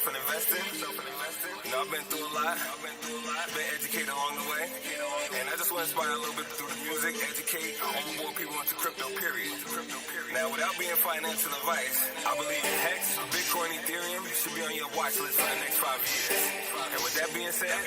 myself and investing. You know, I've been through a lot. Been educated along the way. And I just want to inspire a little bit through the music, educate, onboard people into crypto, period. Now, without being financial advice, I believe HEX, Bitcoin, Ethereum should be on your watch list for the next 5 years. And with that being said,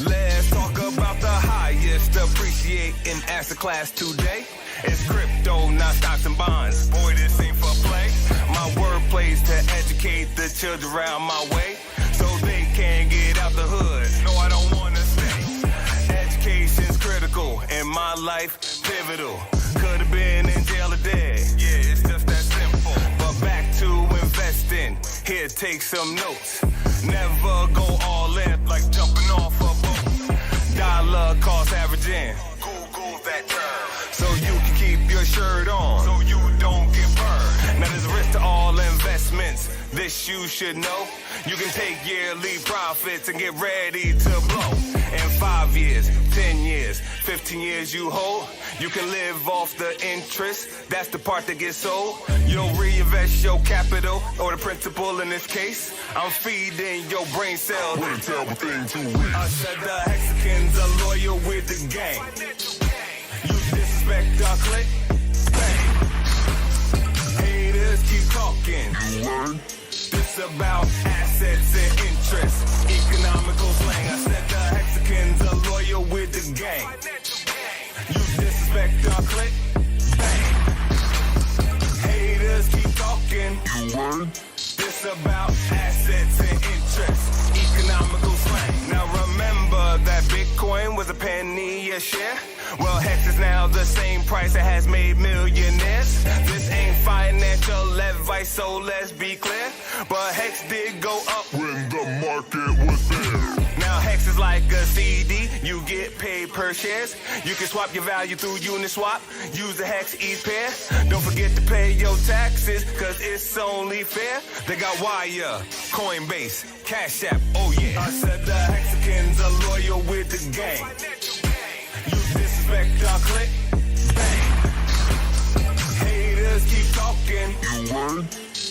let's talk about the highest appreciating asset class today. It's crypto, not stocks and bonds. Boy, this ain't for play. My word plays to educate the children around my way, so they can get out the hood. No, I don't want to stay. Education's critical in my life, pivotal. Could have been in jail or dead. Yeah, it's just that simple. But back to investing. Here, take some notes. Never go all in like jumping off a boat. Dollar cost averaging. Google that term, so you can keep your shirt on, so you don't get burned. Now there's a risk to all investments. This you should know. You can take yearly profits and get ready to blow. In 5 years, 10 years, 15 years you hold. You can live off the interest. That's the part that gets sold. You don't reinvest your capital or the principal in this case. I'm feeding your brain cells. What a terrible thing to read. I said the Hexicans are loyal with the gang. You disrespect our clique, bang. Haters keep talking. This about assets and interest, economical slang. I said the Hexicans are loyal with the gang. You disrespect our clique, bang. Haters keep talking. This about assets and interest, economical slang. Now remember that Bitcoin was a penny a share. Well, HEX is now the same price that has made millionaires. This ain't financial advice, so let's be clear. But HEX did go up when the market was there. Now HEX is like a CD, you get paid per shares. You can swap your value through Uniswap, use the HEX each pair. Don't forget to pay your taxes, cause it's only fair. They got Wire, Coinbase, Cash App, oh yeah. I said the Hexicans are loyal with the gang. You disrespect our clique, bang. Haters keep talking.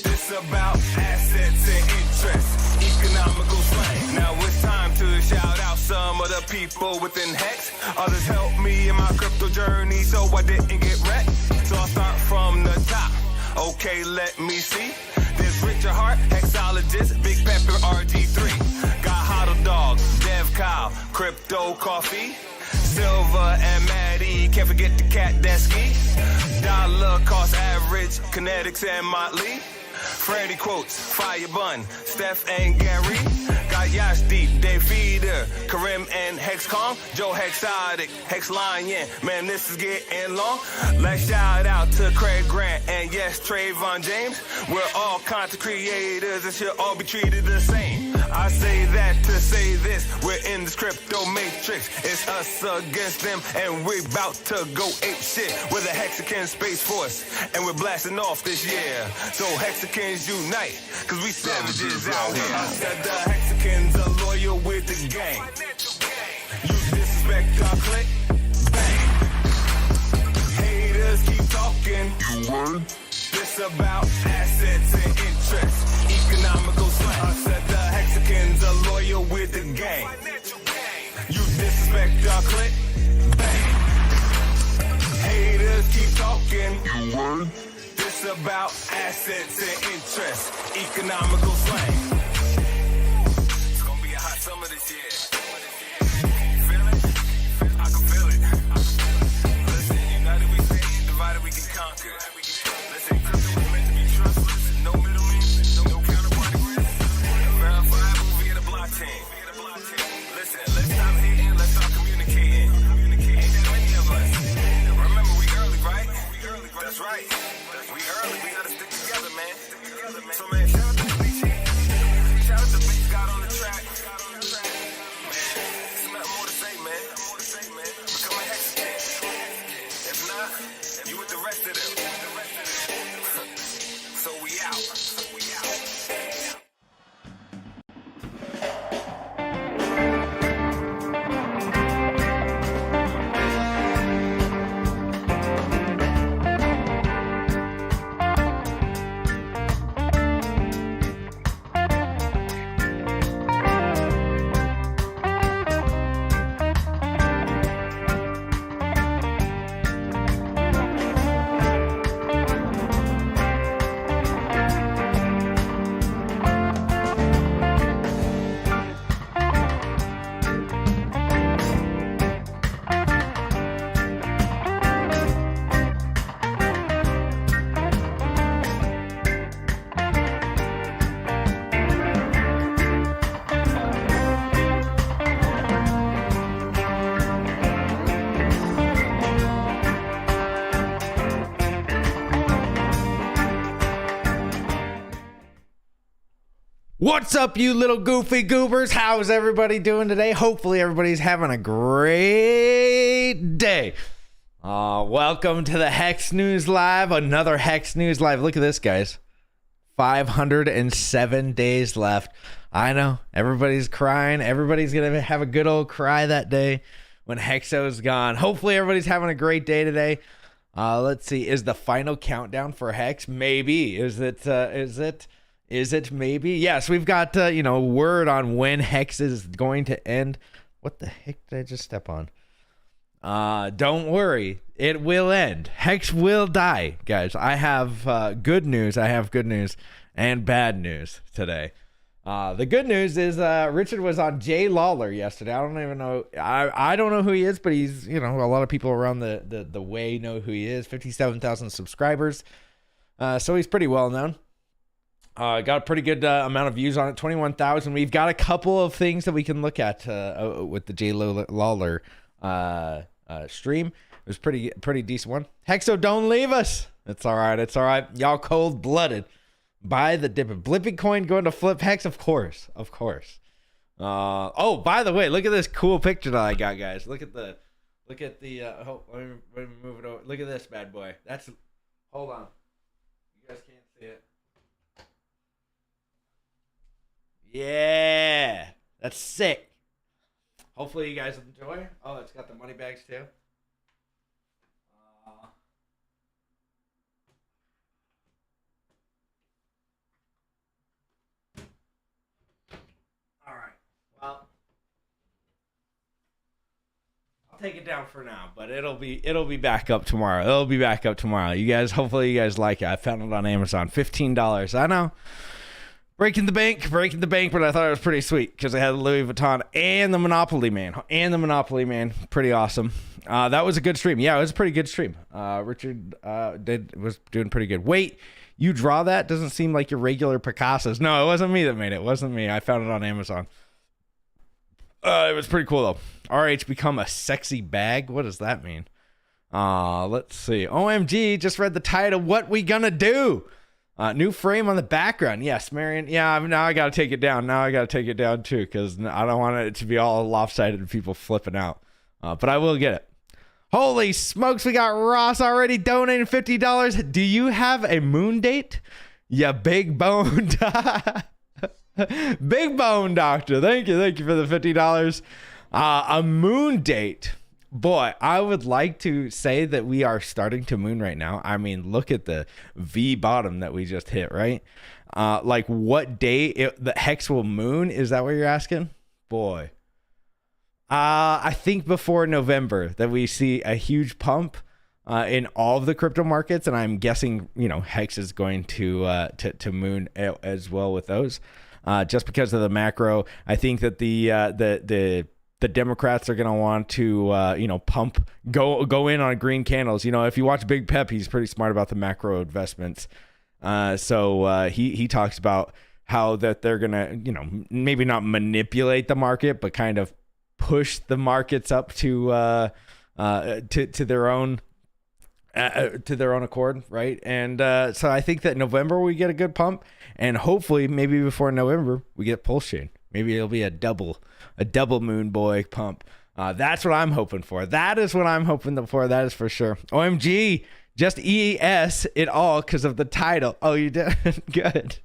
This about assets and interest, economical slang. Now it's time to shout out some of the people within HEX. Others helped me in my crypto journey, so I didn't get wrecked. So I'll start from the top. Okay, let me see. There's Richard Hart, Hexologist, Big Pepper, RG3. Got Hodl Dog, Dev Kyle, Crypto Coffee, Silver and Maddie, can't forget the cat that ski. Dollar cost average, Kinetics and Motley. Freddie Quotes, Fire Bun, Steph and Gary. Got Yash Deep, Dave Feeder, Karim and HexCon, Joe Hexotic, Hex Lion. Man, this is getting long. Let's shout out to Craig Grant and yes, Trayvon James. We're all content creators and should all be treated the same. I say that to say this, we're in this crypto matrix. It's us against them and we're about to go ape shit. We're the Hexican Space Force and we're blasting off this year. So Hexicans unite, cause we savages out here. I said the Hexicans are loyal with the gang. You disrespect our clique, bang. Haters keep talking. This about assets and interest, economical slang. I said the Hexicans are loyal with the gang. You disrespect our clique, bang. Haters keep talking. This about assets and interest, economical slang. It's gonna be a hot summer this year. You feel it? I can feel it. Listen, united we stand, divided we can conquer. Listen, crypto was meant to be trustless, no middlemen, no counterparty risk. Verifiable via the blockchain. Listen, let's stop hating, let's start communicating. Ain't that many of us? Remember, we early, right? That's right. We early, we gotta stick together, man. So man, shout out to the BG. What's up, you little goofy goobers? How's everybody doing today? Hopefully everybody's having a great day. Welcome to the Hex News Live, another Hex News Live. Look at this, guys. 507 days left. I know, everybody's crying. Everybody's going to have a good old cry that day when Hexo's gone. Hopefully everybody's having a great day today. Let's see. Is the final countdown for Hex? Maybe. Is it maybe? Yes, we've got, word on when Hex is going to end. What the heck did I just step on? Don't worry. It will end. Hex will die, guys. I have good news. I have good news and bad news today. The good news is Richard was on Jay Lawler yesterday. I don't even know. I don't know who he is, but he's, a lot of people around the way know who he is. 57,000 subscribers. So he's pretty well known. Got a pretty good amount of views on it, 21,000. We've got a couple of things that we can look at with the Jay Lawler stream. It was pretty decent one. Hexo, don't leave us. It's all right. It's all right. Y'all cold-blooded. Buy the dip. Blippy coin going to flip Hex? Of course. Oh, by the way, look at this cool picture that I got, guys. Look at the let me move it over. Look at this bad boy. Hold on. You guys can't see it. Yeah. That's sick. Hopefully you guys enjoy. Oh, it's got the money bags too. All right. Well, I'll take it down for now, but it'll be back up tomorrow. You guys, hopefully you guys like it. I found it on Amazon. $15. I know. Breaking the bank, but I thought it was pretty sweet because it had Louis Vuitton and the Monopoly Man. Pretty awesome. That was a good stream. Yeah, it was a pretty good stream. Richard was doing pretty good. Wait, you draw that? Doesn't seem like your regular Picassos. No, it wasn't me that made it. It wasn't me. I found it on Amazon. It was pretty cool, though. RH become a sexy bag? What does that mean? Let's see. OMG, just read the title. What we gonna do? New frame on the background. Yes, Marion. Yeah, now I got to take it down. Too, because I don't want it to be all lopsided and people flipping out. But I will get it. Holy smokes, we got Ross already donating $50. Do you have a moon date? Yeah, big bone. Big bone doctor. Thank you for the $50. A moon date. Boy, I would like to say that we are starting to moon right now. I mean, look at the V bottom that we just hit, right? Like what day the Hex will moon? Is that what you're asking? Boy. I think before November that we see a huge pump in all of the crypto markets, and I'm guessing, Hex is going to moon as well with those. Just because of the macro. I think that the Democrats are going to want to, go in on green candles. If you watch Big Pep, he's pretty smart about the macro investments. So he talks about how that they're going to, maybe not manipulate the market, but kind of push the markets up to their own accord, right? And so I think that November we get a good pump, and hopefully maybe before November we get PulseCon. Maybe it'll be a double moon boy pump. That's what I'm hoping for. That is what I'm hoping for. That is for sure. OMG, just ES it all because of the title. Oh, you did? Good.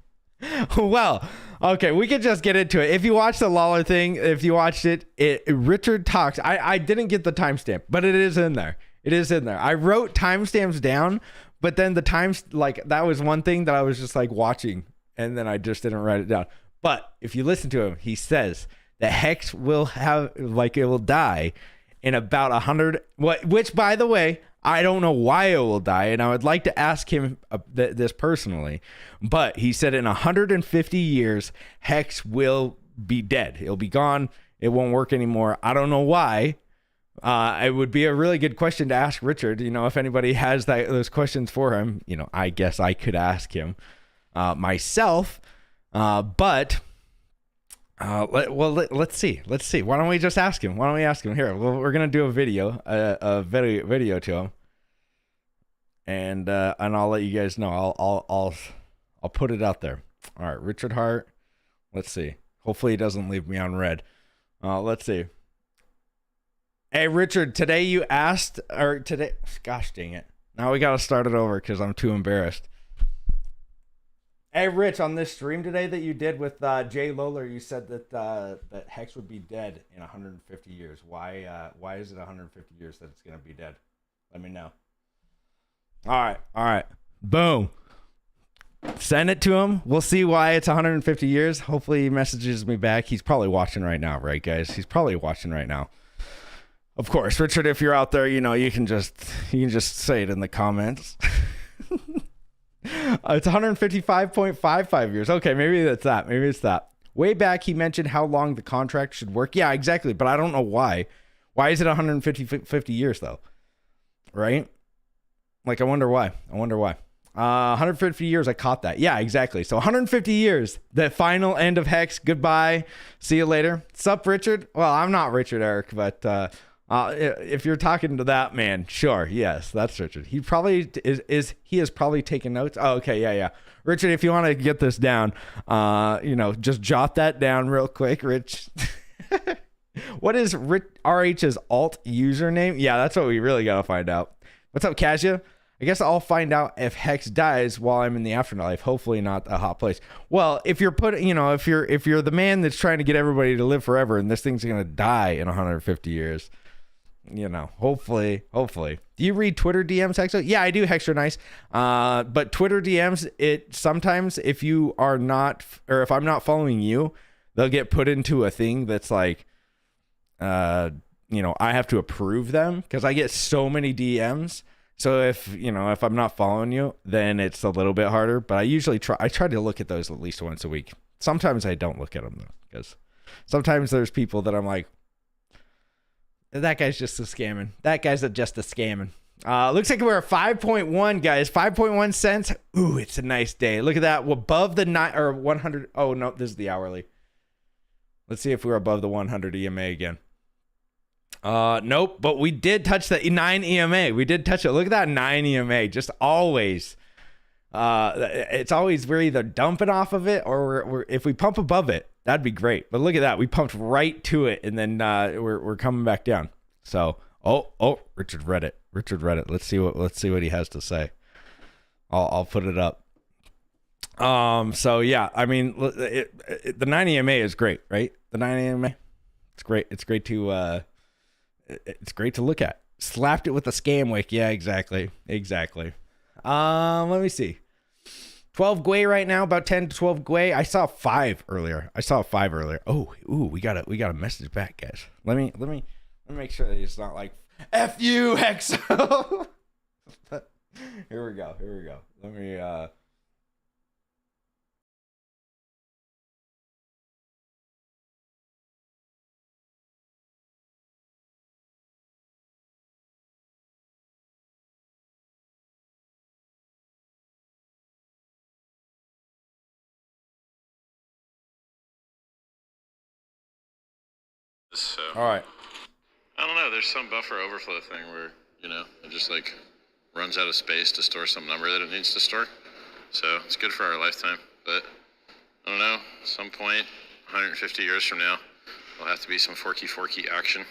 Well, okay, we can just get into it. If you watch the Lawler thing, if you watched it, Richard talks. I didn't get the timestamp, but it is in there. I wrote timestamps down, but then the times, that was one thing that I was just watching, and then I just didn't write it down. But if you listen to him, he says that Hex will it will die in about 100, which by the way, I don't know why it will die, and I would like to ask him this personally, but he said in 150 years, Hex will be dead. It'll be gone. It won't work anymore. I don't know why. It would be a really good question to ask Richard. If anybody has those questions for him, I guess I could ask him myself. But let's see. Why don't we just ask him? Here? Well, we're gonna do a video to him, and I'll let you guys know. I'll put it out there. All right, Richard Hart. Let's see. Hopefully he doesn't leave me on red. Let's see. Hey, Richard, today you asked, or today, gosh dang it. Now we got to start it over because I'm too embarrassed. Hey, Rich, on this stream today that you did with Jay Lawler, you said that Hex would be dead in 150 years. Why is it 150 years that it's going to be dead? Let me know. All right. Boom. Send it to him. We'll see why it's 150 years. Hopefully he messages me back. He's probably watching right now, right, guys? He's probably watching right now. Of course, Richard, if you're out there, you can just say it in the comments. It's 155.55 years. Okay, maybe that's that. Maybe it's that. Way back, he mentioned how long the contract should work. Yeah, exactly. But I don't know why. Why is it 150 years, though? Right? Like, I wonder why. 150 years, I caught that. Yeah, exactly. So 150 years, the final end of Hex. Goodbye. See you later. Sup, Richard? Well, I'm not Richard, Eric, but if you're talking to that man, sure. Yes, that's Richard. He probably he has probably taken notes. Oh, okay. Yeah. Richard, if you want to get this down, just jot that down real quick, Rich. What is RH's alt username? Yeah, that's what we really got to find out. What's up, Kasia? I guess I'll find out if Hex dies while I'm in the afterlife. Hopefully not a hot place. Well, if you're if you're the man that's trying to get everybody to live forever and this thing's going to die in 150 years, hopefully. Do you read Twitter DMs, Hexo? Yeah, I do, Hextra Nice. But Twitter DMs, it sometimes if you are not, or if I'm not following you, they'll get put into a thing that's like, I have to approve them because I get so many DMs. So if I'm not following you, then it's a little bit harder. But I try to look at those at least once a week. Sometimes I don't look at them though, because sometimes there's people that I'm like, that guy's just a scamming. Looks like we're at 5.1, guys. 5.1 cents. Ooh, it's a nice day. Look at that. We're above the 100. Oh no, this is the hourly. Let's see if we're above the 100 EMA again. Nope, but we did touch the 9 EMA. We did touch it. Look at that 9 EMA. Just always. It's always we're either dumping off of it or if we pump above it, that'd be great. But look at that. We pumped right to it and then we're coming back down. So, Richard read it. Let's see what he has to say. I'll put it up. So yeah, I mean, the 9 EMA is great, right? The 9 EMA. It's great. It's great to look at. Slapped it with a scam wick. Yeah, exactly. Let me see. 12 Gwei right now, about 10 to 12 Gwei. I saw 5 earlier. Oh, we got a message back, guys. Let me make sure that it's not like F you, Hexo. Here we go. Let me So, all right. I don't know. There's some buffer overflow thing where, it just like runs out of space to store some number that it needs to store. So it's good for our lifetime. But I don't know. At some point, 150 years from now, there'll have to be some forky action.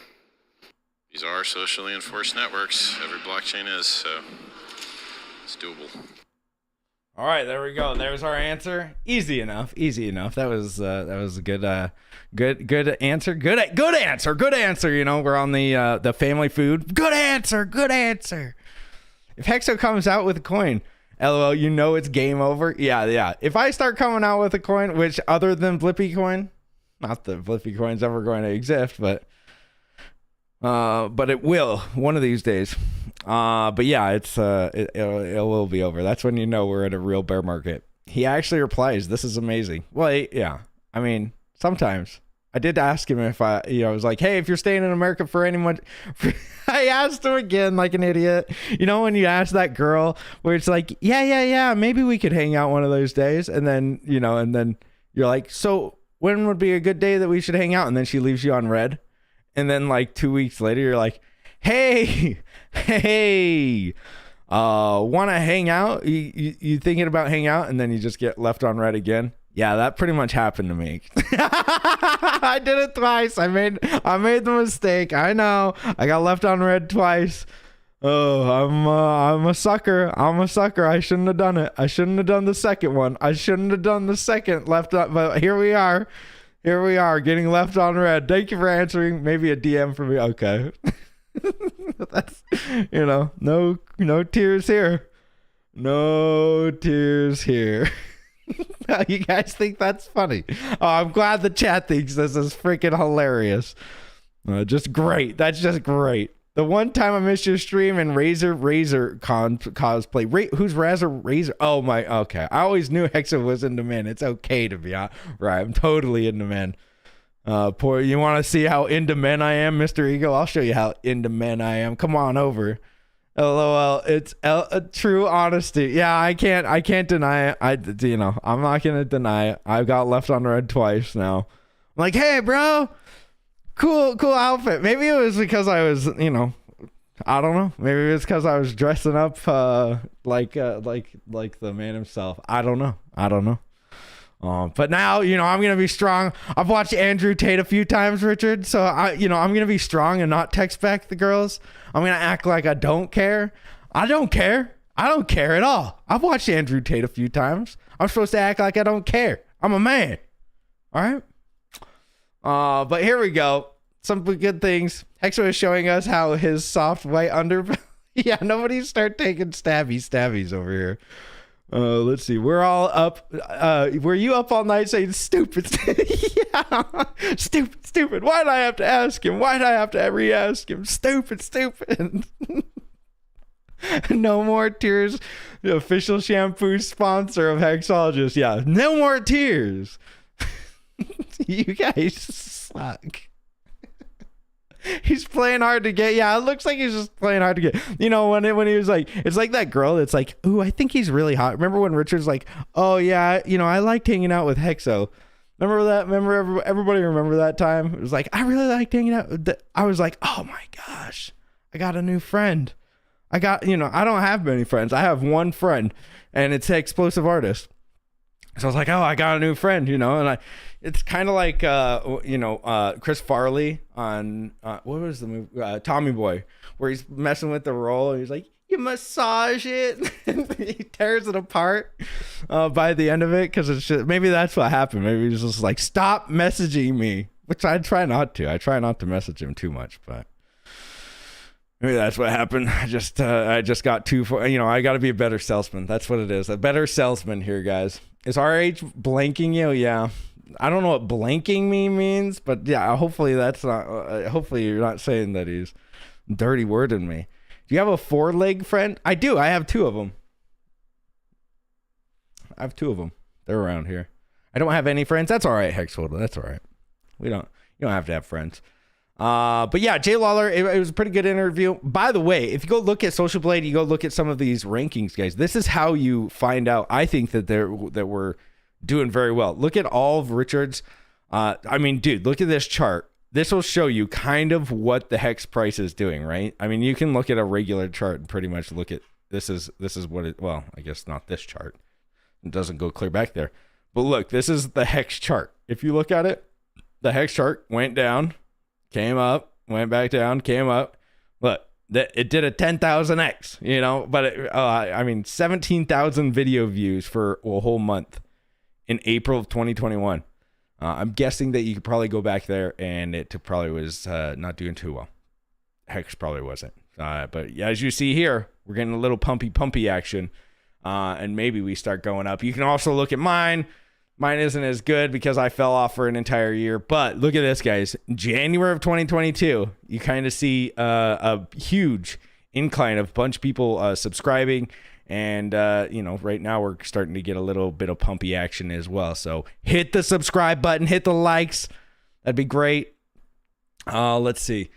These are socially enforced networks. Every blockchain is, so it's doable. All right, there we go. There's our answer. Easy enough. That was a good answer. Good answer. We're on the family food. Good answer. If Hexo comes out with a coin, LOL, it's game over. Yeah. If I start coming out with a coin, which other than Blippi coin, not that Blippi coin's ever going to exist, but it will one of these days. But yeah, it will be over. That's when we're in a real bear market. He actually replies, "This is amazing." Well, yeah. I mean, sometimes I did ask him if I was like, "Hey, if you're staying in America for anyone," I asked him again like an idiot. When you ask that girl where it's like, yeah, maybe we could hang out one of those days, and then and then you're like, "So when would be a good day that we should hang out?" And then she leaves you on red, and then like 2 weeks later, you're like, Hey, want to hang out? You thinking about hang out, and then you just get left on red again. Yeah, that pretty much happened to me. I did it twice. I made the mistake. I know. I got left on red twice. Oh, I'm a sucker. I shouldn't have done it. I shouldn't have done the second one. I shouldn't have done the second left on, but here we are. Here we are getting left on red. Thank you for answering. Maybe a DM for me. Okay. That's, no tears here. No tears here. You guys think that's funny? Oh, I'm glad the chat thinks this is freaking hilarious. Just great. That's just great. The one time I missed your stream and Razor cosplay. Who's Razor? Oh my. Okay. I always knew Hexa was into men. It's okay to be right. I'm totally into men. You want to see how into men I am, Mr. Ego? I'll show you how into men I am. Come on over. LOL, it's true honesty. Yeah, I can't deny it. I'm not gonna deny it. I got left on red twice now. I'm like, hey, bro, cool outfit. Maybe it was because I was, I don't know. Maybe it was because I was dressing up like the man himself. I don't know. But now, I'm going to be strong. I've watched Andrew Tate a few times, Richard. So I'm going to be strong and not text back the girls. I'm going to act like I don't care. I don't care. I don't care at all. I've watched Andrew Tate a few times. I'm supposed to act like I don't care. I'm a man. All right. But here we go. Some good things. Hexo is showing us how his soft white underbelly. Yeah, nobody start taking stabbies over here. Let's see. We're all up. Were you up all night saying stupid? Yeah. Stupid. Why'd I have to ask him? Why'd I have to re-ask him? Stupid. No more tears. The official shampoo sponsor of Hexologist. Yeah. No more tears. You guys suck. He's playing hard to get. Yeah, it looks like he's just playing hard to get. When he was like, it's like that girl that's like, ooh, I think he's really hot. Remember when Richard's like, oh yeah, I liked hanging out with Hexo. Remember that? Everybody remember that time? It was like, I really liked hanging out. I was like, oh my gosh, I got a new friend. I don't have many friends. I have one friend, and it's an explosive artist. So I was like, oh, I got a new friend, and it's kind of like, Chris Farley on, what was the movie? Tommy Boy, where he's messing with the roll and he's like, you massage it. And he tears it apart by the end of it. Cause it's just, maybe that's what happened. Maybe he's just like, stop messaging me, which I try not to. I try not to message him too much, but maybe that's what happened. I just got too far, I got to be a better salesman. That's what it is. A better salesman here, guys. Is RH blanking you? Yeah. I don't know what blanking me means, but yeah, hopefully that's not, hopefully you're not saying that he's dirty wording me. Do you have a 4-leg friend? I do. I have 2 of them. They're around here. I don't have any friends. That's all right, Hexholder. That's all right. You don't have to have friends. But yeah, Jay Lawler, it was a pretty good interview. By the way, if you go look at Social Blade, you go look at some of these rankings, guys. This is how you find out. I think that we're doing very well. Look at all of Richard's. Dude, look at this chart. This will show you kind of what the hex price is doing, right? I mean, you can look at a regular chart and pretty much look at this is what it. Well, I guess not this chart. It doesn't go clear back there. But look, this is the hex chart. If you look at it, the hex chart went down. Came up, went back down, came up. Look, it did a 10,000x, but 17,000 video views for a whole month in April of 2021. I'm guessing that you could probably go back there and it probably was not doing too well. Hex probably wasn't. But as you see here, we're getting a little pumpy action. And maybe we start going up. You can also look at mine. Mine isn't as good because I fell off for an entire year. But look at this, guys. January of 2022, you kind of see a huge incline of a bunch of people subscribing. And, right now we're starting to get a little bit of pumpy action as well. So hit the subscribe button, hit the likes. That'd be great. Let's see.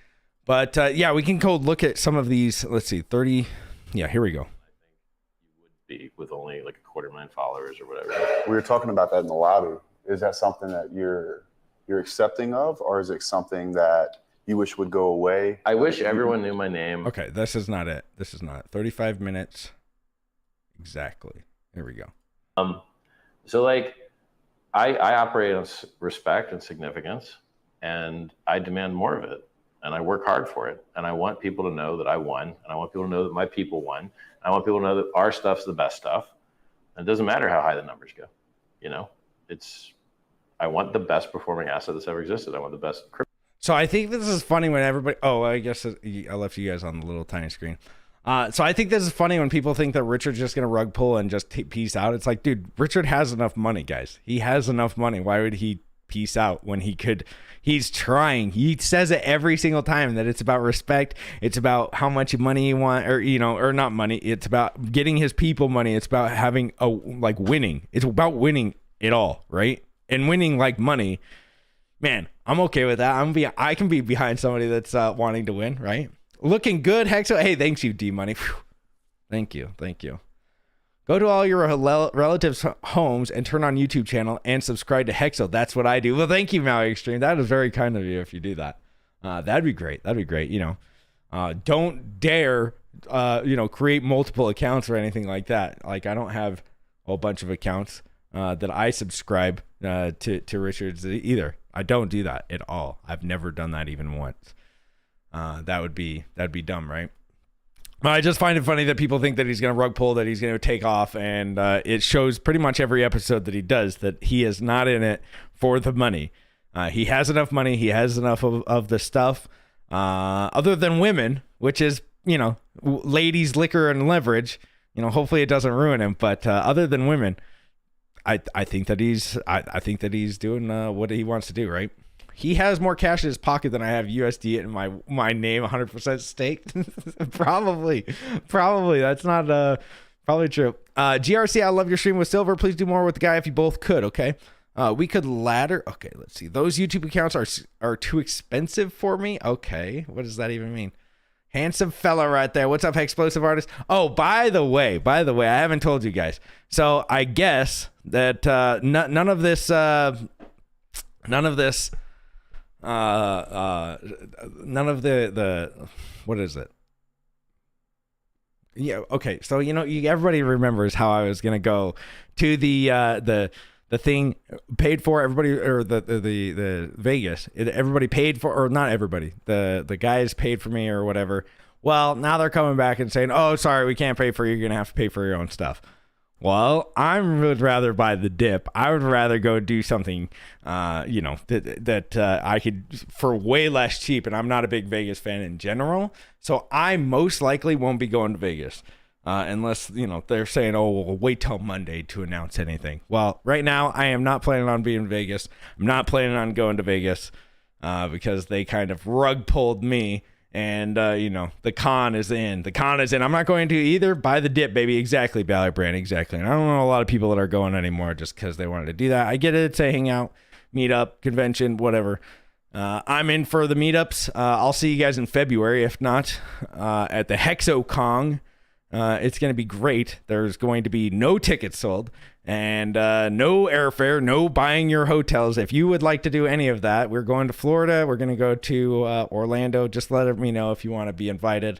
But, we can go look at some of these. Let's see, 30. Yeah, here we go. With only like 250,000 followers or whatever. We were talking about that in the lobby. Is that something that you're accepting of, or is it something that you wish would go away? I wish everyone knew my name. Okay, this is not it. This is not 35 minutes exactly. Here we go. So like I operate on respect and significance, and I demand more of it, and I work hard for it, and I want people to know that I won, and I want people to know that my people won, and I want people to know that our stuff's the best stuff. And it doesn't matter how high the numbers go, I want the best performing asset that's ever existed. I want the best crypto. So I think this is funny when everybody. Oh, I guess I left you guys on the little tiny screen. So I think this is funny when people think that Richard's just gonna rug pull and just peace out. It's like, dude, Richard has enough money, guys. He has enough money. Why would he peace out when he could? He's trying. He says it every single time that it's about respect. It's about how much money you want, or not money. It's about getting his people money. It's about having winning. It's about winning it all, right? And winning like money. Man, I'm okay with that. I can be behind somebody that's wanting to win, right? Looking good, Hexo. Hey, thanks you, D Money. Thank you. Go to all your relatives' homes and turn on YouTube channel and subscribe to Hexo. That's what I do. Well, thank you, Maui Extreme. That is very kind of you if you do that. That'd be great. Don't dare, create multiple accounts or anything like that. Like, I don't have a whole bunch of accounts that I subscribe to Richard's either. I don't do that at all. I've never done that even once. That'd be dumb, right? I just find it funny that people think that he's going to rug pull, that he's going to take off, and it shows pretty much every episode that he does that he is not in it for the money. He has enough money. He has enough of the stuff, other than women, which is, ladies, liquor, and leverage. Hopefully it doesn't ruin him. But other than women, I think that he's doing what he wants to do, right? He has more cash in his pocket than I have USD in my name 100% staked. Probably. That's not probably true. GRC, I love your stream with Silver. Please do more with the guy if you both could, okay? We could ladder. Okay, let's see. Those YouTube accounts are too expensive for me. Okay, what does that even mean? Handsome fella right there. What's up, explosive artist? Oh, by the way, I haven't told you guys. So I guess that none of this what is it? Yeah, okay. So everybody remembers how I was gonna go to the thing paid for, everybody, or the Vegas. Everybody paid for, or not everybody. The guys paid for me or whatever. Well, now they're coming back and saying, "Oh, sorry, we can't pay for you. You're gonna have to pay for your own stuff." Well, I would rather buy the dip. I would rather go do something, that I could for way less cheap. And I'm not a big Vegas fan in general, so I most likely won't be going to Vegas unless they're saying, "Oh, we'll wait till Monday to announce anything." Well, right now I am not planning on being in Vegas. I'm not planning on going to Vegas because they kind of rug pulled me. And, the con is in. I'm not going to either. Buy the dip, baby. Exactly, Ballard Brand. Exactly. And I don't know a lot of people that are going anymore just because they wanted to do that. I get it. It's a hangout, meetup, convention, whatever. I'm in for the meetups. I'll see you guys in February. If not, at the HexoCon. It's going to be great. There's going to be no tickets sold and no airfare, no buying your hotels. If you would like to do any of that, we're going to Florida. We're going to go to Orlando. Just let me know if you want to be invited.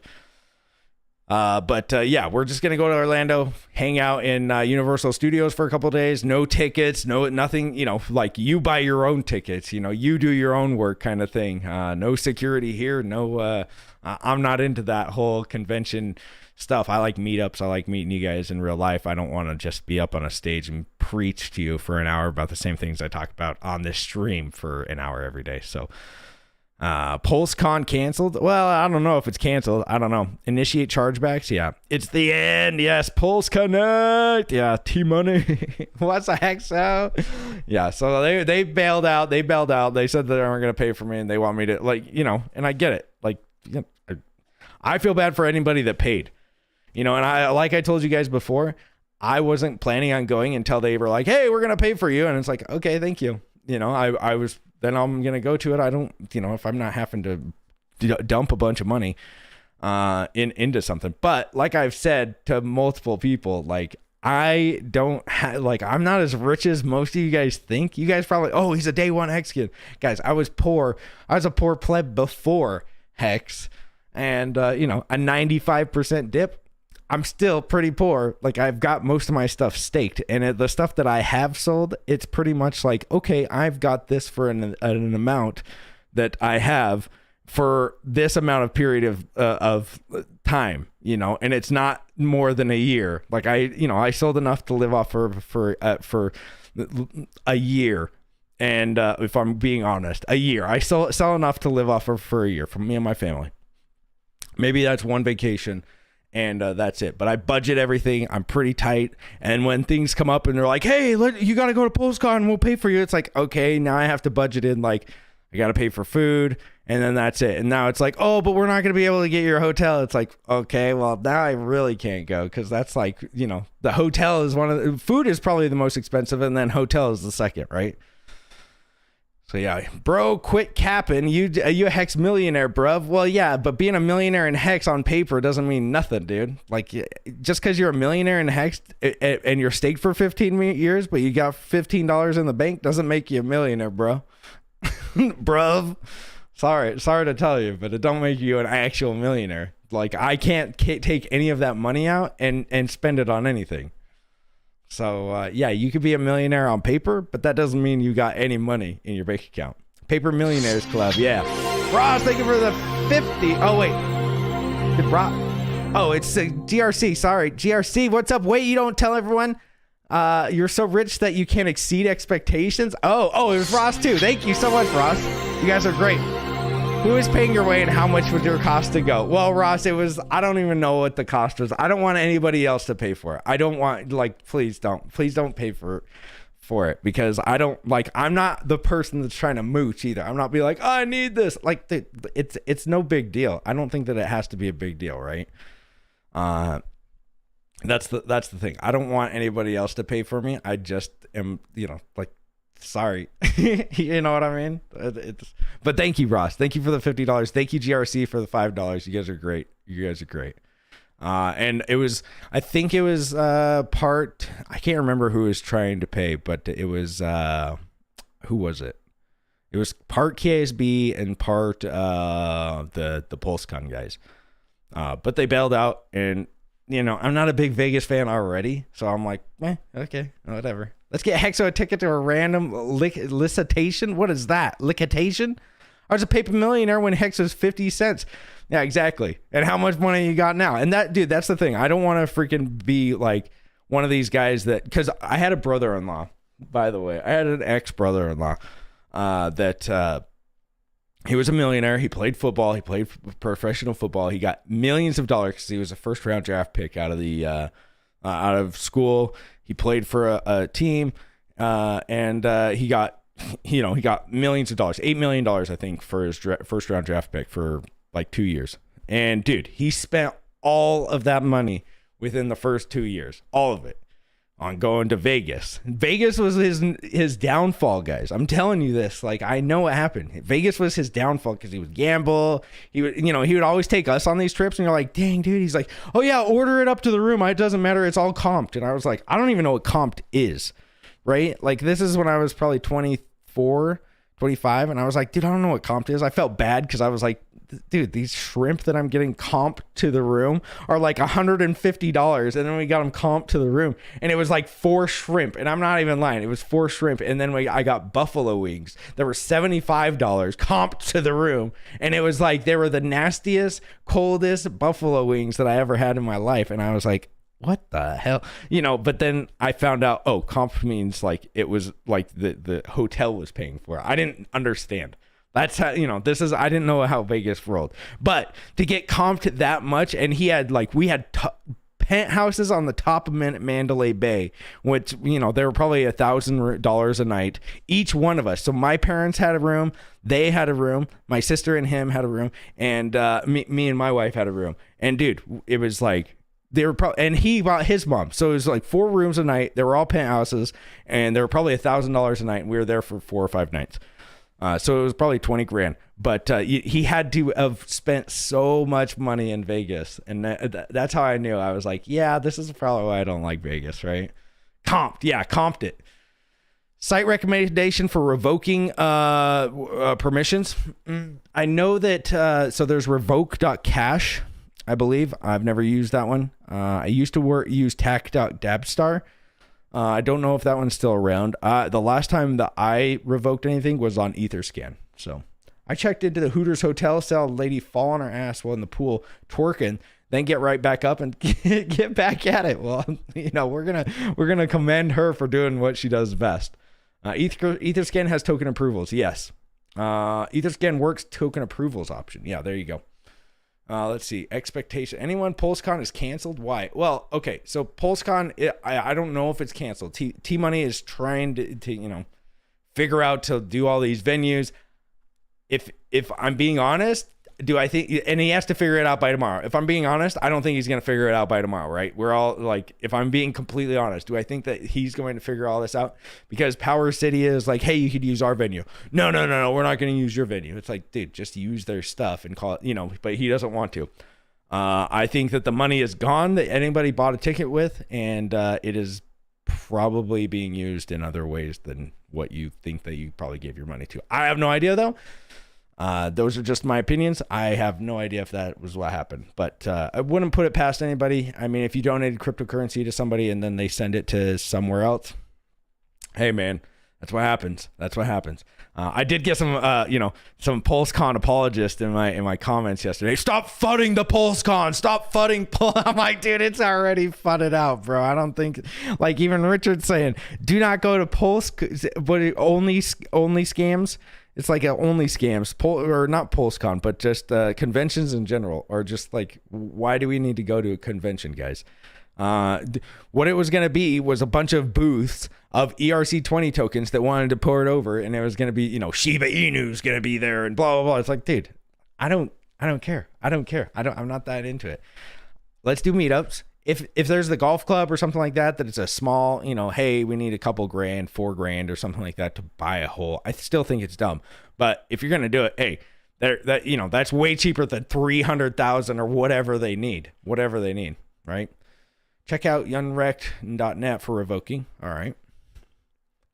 But we're just going to go to Orlando, hang out in Universal Studios for a couple of days. No tickets, nothing, like you buy your own tickets, you do your own work kind of thing. No security here. No, I'm not into that whole convention stuff. I like meetups. I like meeting you guys in real life. I don't want to just be up on a stage and preach to you for an hour about the same things I talk about on this stream for an hour every day. So PulseCon canceled. Well, I don't know if it's canceled. I don't know. Initiate chargebacks. Yeah, it's the end. Yes, Pulse Connect. Yeah, T Money. What's the heck? So yeah, so they bailed out. They said that they aren't going to pay for me, and they want me to and I get it. I feel bad for anybody that paid. And I told you guys before, I wasn't planning on going until they were like, "Hey, we're going to pay for you." And it's like, "Okay, thank you." I was, then I'm going to go to it. I don't, if I'm not having to dump a bunch of money into something. But like I've said to multiple people, I don't have, I'm not as rich as most of you guys think. You guys probably, "Oh, he's a day one Hex kid." Guys, I was poor. I was a poor pleb before Hex, and a 95% dip. I'm still pretty poor. Like I've got most of my stuff staked, and the stuff that I have sold, it's pretty much like, okay, I've got this for an amount that I have for this amount of period of time, you know, and it's not more than a year. Like I sold enough to live off for a year. And if I'm being honest, a year. I sell enough to live off for a year for me and my family. Maybe that's one vacation, and that's it. But I budget everything. I'm pretty tight. And when things come up and they're like, hey, you got to go to PulseCon, we'll pay for you. It's like, okay, now I have to budget in, like, I got to pay for food, and then that's it. And now it's like, oh, but we're not going to be able to get your hotel. It's like, okay, well, now I really can't go, because that's like, you know, the hotel is food is probably the most expensive, and then hotel is the second, right? So yeah, bro, quit capping. You a Hex millionaire, bruv. Well, yeah, but being a millionaire in Hex on paper doesn't mean nothing, dude. Like, just because you're a millionaire in Hex and you're staked for 15 years, but you got $15 in the bank, doesn't make you a millionaire, bro. Bruv. Sorry to tell you, but it don't make you an actual millionaire. Like, I can't take any of that money out and spend it on anything. So, yeah, you could be a millionaire on paper, but that doesn't mean you got any money in your bank account. Paper Millionaires Club, yeah. Ross, thank you for the 50. Oh, wait. Did Ross? Oh, it's GRC. Sorry. GRC, what's up? Wait, you don't tell everyone you're so rich that you can't exceed expectations? Oh, it was Ross, too. Thank you so much, Ross. You guys are great. Who is paying your way and how much would your cost to go? Well, Ross, I don't even know what the cost was. I don't want anybody else to pay for it. I don't want, like, please don't pay for it, because I'm not the person that's trying to mooch either. I'm not being like, oh, I need this. Like, it's no big deal. I don't think that it has to be a big deal, right? That's the thing. I don't want anybody else to pay for me. I just am, you know, like, sorry. You know what I mean? But thank you, Ross. Thank you for the $50. Thank you, GRC, for the $5. You guys are great. And I think it was part, I can't remember who was trying to pay, but it was who was it? It was part KSB and part the PulseCon guys. But they bailed out, and you know, I'm not a big Vegas fan already, so I'm like, okay, whatever. Let's get Hexo a ticket to a random licitation. What is that? Liquitation? I was a paper millionaire when Hex was 50 cents. Yeah, exactly. And how much money you got now? And that, dude, that's the thing. I don't want to freaking be like one of these guys that, because I had a brother-in-law, by the way. I had an ex-brother-in-law that he was a millionaire. He played football. He played professional football. He got millions of dollars because he was a first-round draft pick out of school. He played for a team, and he got millions of dollars, $8 million, I think, for his first-round draft pick for like 2 years. And dude, he spent all of that money within the first 2 years, all of it, on going to Vegas. Vegas was his downfall, guys. I'm telling you this. Like, I know what happened. Vegas was his downfall because he would gamble. He would always take us on these trips, and you're like, dang, dude. He's like, oh yeah, order it up to the room. It doesn't matter. It's all comped. And I was like, I don't even know what comped is, right? Like, this is when I was probably 24, 25, and I was like, dude, I don't know what comped is. I felt bad because I was like, dude, these shrimp that I'm getting comped to the room are like $150, and then we got them comped to the room, and it was like 4 shrimp, and I'm not even lying, it was 4 shrimp, and then I got buffalo wings that were $75 comped to the room, and it was like they were the nastiest, coldest buffalo wings that I ever had in my life, and I was like, what the hell, but then I found out, comp means like it was like the hotel was paying for it. I didn't understand. That's how, I didn't know how Vegas rolled, but to get comped that much, and we had penthouses on the top of Mandalay Bay, which, they were probably $1,000 a night, each one of us. So my parents had a room, they had a room, my sister and him had a room, and me and my wife had a room. And dude, it was like, and he bought his mom. So it was like 4 rooms a night. They were all penthouses, and they were probably $1,000 a night. And we were there for 4 or 5 nights. So it was probably 20 grand, but he had to have spent so much money in Vegas. And that's how I knew. I was like, yeah, this is probably why I don't like Vegas, right? Comped it. Site recommendation for revoking permissions. I know that, so there's revoke.cash. I believe. I've never used that one. I used to use Tac.Dabstar. I don't know if that one's still around. The last time that I revoked anything was on Etherscan. So I checked into the Hooters Hotel, saw a lady fall on her ass while in the pool twerking, then get right back up and get back at it. Well, we're gonna commend her for doing what she does best. Etherscan has token approvals. Yes. Etherscan works token approvals option. Yeah, there you go. Let's see. Expectation. Anyone PulseCon is canceled? Why? Well, okay. So PulseCon, I don't know if it's canceled. T Money is trying to figure out to do all these venues. If I'm being honest, do I think, and he has to figure it out by tomorrow. If I'm being honest, I don't think he's going to figure it out by tomorrow, right? We're all like, if I'm being completely honest, do I think that he's going to figure all this out? Because Power City is like, hey, you could use our venue. No, we're not going to use your venue. It's like, dude, just use their stuff and call it, but he doesn't want to. I think that the money is gone that anybody bought a ticket with, and it is probably being used in other ways than what you think that you probably gave your money to. I have no idea though. Those are just my opinions. I have no idea if that was what happened, but I wouldn't put it past anybody. I mean, if you donated cryptocurrency to somebody and then they send it to somewhere else, hey man, that's what happens. I did get some PulseCon apologists in my comments yesterday. Stop fudding the PulseCon. Stop fudding. I'm like, dude, it's already fudded out, bro. I don't think, like even Richard's saying, do not go to Pulse, but only scams. It's like only scams, or not PulseCon, but just conventions in general, or just like, why do we need to go to a convention, guys? What it was going to be was a bunch of booths of ERC20 tokens that wanted to pour it over, and it was going to be, Shiba Inu's going to be there and blah, blah, blah. It's like, dude, I don't care. I'm not that into it. Let's do meetups. If there's the golf club or something like that it's a small, hey, we need a couple grand, $4,000 or something like that to buy a hole. I still think it's dumb. But if you're going to do it, hey, that's way cheaper than 300,000 or whatever they need, right? Check out youngwrecked.net for revoking. All right.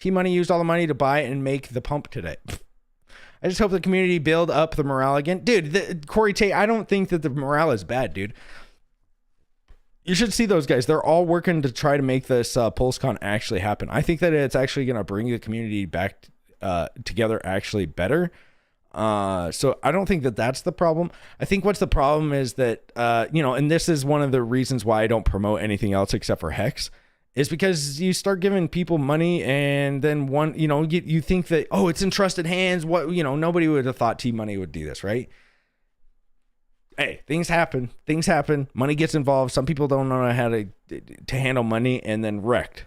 T-Money used all the money to buy and make the pump today. I just hope the community build up the morale again. Dude, Corey Tate, I don't think that the morale is bad, dude. You should see those guys. They're all working to try to make this PulseCon actually happen. I think that it's actually going to bring the community back together actually better. So I don't think that that's the problem. I think what's the problem is that, and this is one of the reasons why I don't promote anything else except for Hex, is because you start giving people money and then you think that, oh, it's in trusted hands. What, nobody would have thought T-Money would do this, right? Hey, things happen. Money gets involved. Some people don't know how to handle money, and then wrecked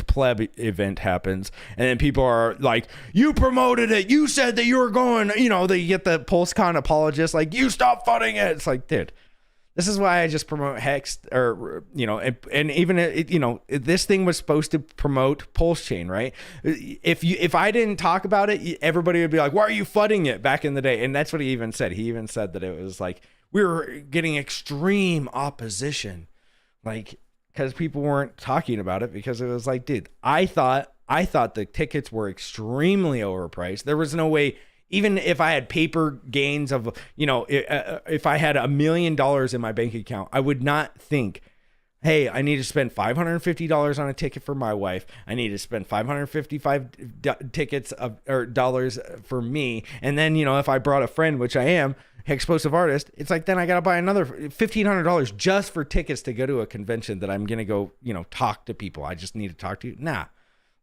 pleb event happens, and then people are like, you promoted it, you said that you were going, they get the PulseCon apologists like, you stop funding it. It's like, dude, this is why I just promote Hex, or and even this thing was supposed to promote Pulse Chain, right? If I didn't talk about it, everybody would be like, why are you funding it back in the day? And that's what he even said. He even said that it was like, we were getting extreme opposition, like, because people weren't talking about it, because it was like, dude, I thought the tickets were extremely overpriced. There was no way, even if I had paper gains of, if I had $1 million in my bank account, I would not think, hey, I need to spend $550 on a ticket for my wife. I need to spend $555 dollars for me. And then, if I brought a friend, which I am, explosive artist, it's like, then I got to buy another $1,500 just for tickets to go to a convention that I'm going to go, talk to people. I just need to talk to you. Nah,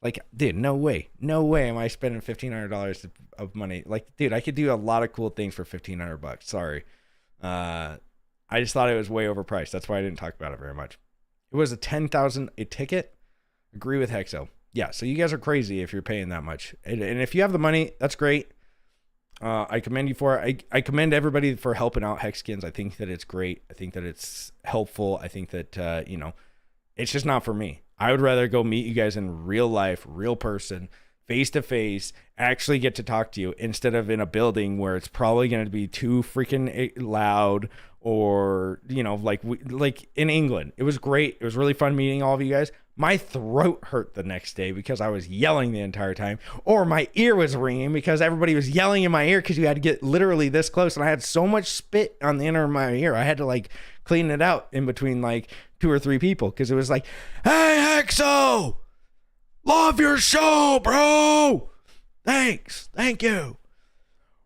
like, dude, no way am I spending $1,500 of money. Like, dude, I could do a lot of cool things for $1,500. Sorry. I just thought it was way overpriced. That's why I didn't talk about it very much. It was a $10,000 a ticket. Agree with Hexo. Yeah. So you guys are crazy if you're paying that much. And if you have the money, that's great. I commend you for it. I commend everybody for helping out Hexkins. I think that it's great. I think that it's helpful. I think that, it's just not for me. I would rather go meet you guys in real life, real person, face to face, actually get to talk to you, instead of in a building where it's probably going to be too freaking loud, or, like in England. It was great. It was really fun meeting all of you guys. My throat hurt the next day because I was yelling the entire time, or my ear was ringing because everybody was yelling in my ear, because you had to get literally this close, and I had so much spit on the inner of my ear. I had to like cleaning it out in between like 2 or 3 people because it was like, hey, Hexo, love your show, bro. Thanks. Thank you.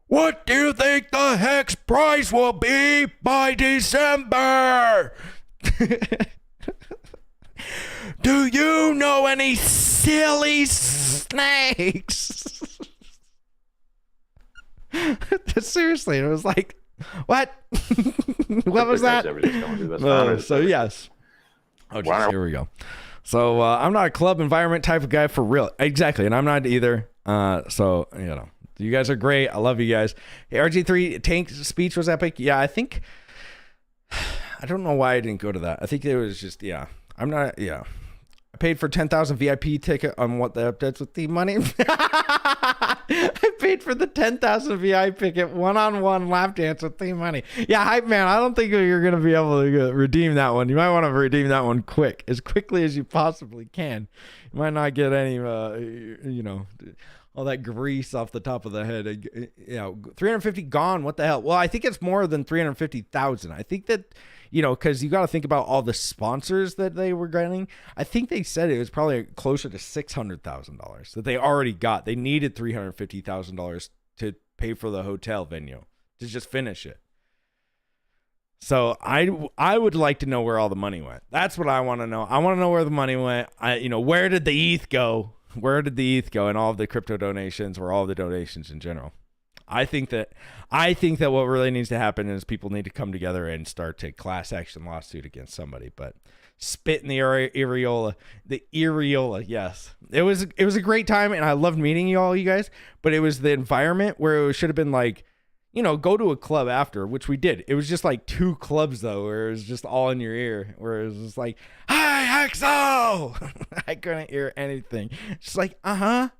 What do you think the Hex price will be by December? Do you know any silly snakes? Seriously, it was like, what? What was that? So yes. Oh, geez, here we go. So I'm not a club environment type of guy for real. Exactly, and I'm not either. So you know, you guys are great. I love you guys. Hey, RG3 Tank speech was epic. Yeah, I think. I don't know why I didn't go to that. I think it was just I'm not. Yeah, I paid for 10,000 VIP ticket on what the updates with the money. I paid for the 10,000 VIP ticket one-on-one lap dance with the money. Yeah, hype man. I don't think you're gonna be able to redeem that one. You might want to redeem that one as quickly as you possibly can. You might not get any, all that grease off the top of the head. 350 gone. What the hell? Well, I think it's more than 350,000. I think that. Because you got to think about all the sponsors that they were getting. I think they said it was probably closer to $600,000 that they already got. They needed $350,000 to pay for the hotel venue to just finish it. So I would like to know where all the money went. That's what I want to know. I want to know where the money went. Where did the ETH go? Where did the ETH go? And all of the crypto donations, or all of the donations in general. I think that what really needs to happen is people need to come together and start a class action lawsuit against somebody. But spit in the areola, yes, it was a great time, and I loved meeting you guys. But it was the environment where it should have been like, go to a club after, which we did. It was just like 2 clubs though, where it was just all in your ear, where it was just like, hi Hexo. I couldn't hear anything. Just like and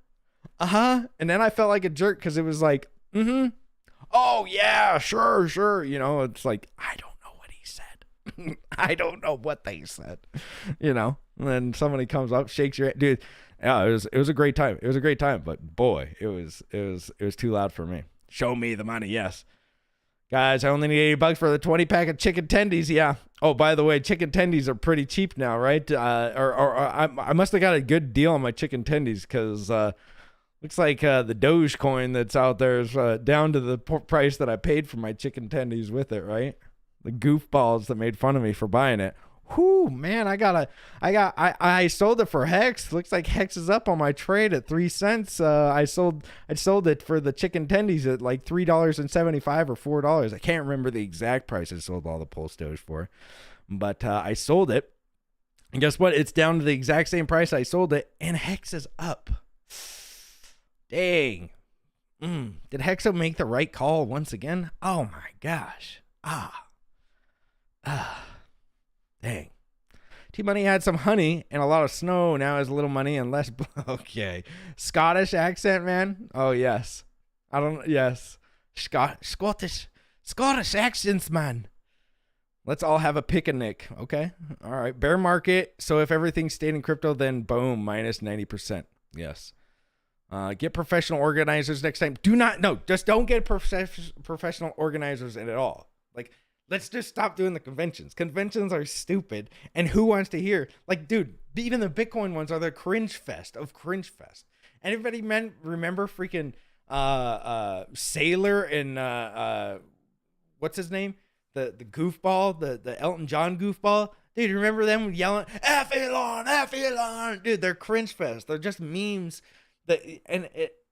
then I felt like a jerk because it was like. Oh yeah, sure. It's like, I don't know what he said. I don't know what they said. And then somebody comes up, shakes your hand. Dude, yeah, it was a great time. It was a great time, but boy, it was too loud for me. Show me the money, yes. Guys, I only need $80 for the 20 pack of chicken tendies. Yeah. Oh, by the way, chicken tendies are pretty cheap now, right? I must have got a good deal on my chicken tendies because looks like the Dogecoin that's out there is down to the price that I paid for my chicken tendies with it, right? The goofballs that made fun of me for buying it. Whoo, man, I sold it for Hex. Looks like Hex is up on my trade at 3 cents. I sold it for the chicken tendies at like $3.75 or $4. I can't remember the exact price I sold all the Pulse Doge for, but I sold it. And guess what? It's down to the exact same price I sold it, and Hex is up. Dang. Did Hexo make the right call once again? Oh my gosh. Dang. T-Money had some honey and a lot of snow. Now has a little money and less. Okay. Scottish accent, man. Oh, yes. Yes. Scottish accents, man. Let's all have a picnic. Okay. All right. Bear market. So if everything stayed in crypto, then boom, minus 90%. Yes. Get professional organizers next time. Just don't get professional organizers in at all. Like, let's just stop doing the conventions. Conventions are stupid, and who wants to hear? Like, dude, even the Bitcoin ones are the cringe fest of cringe fest. Anybody remember freaking Sailor and what's his name? The goofball, the Elton John goofball. Dude, remember them yelling F Elon? Dude, they're cringe fest. They're just memes.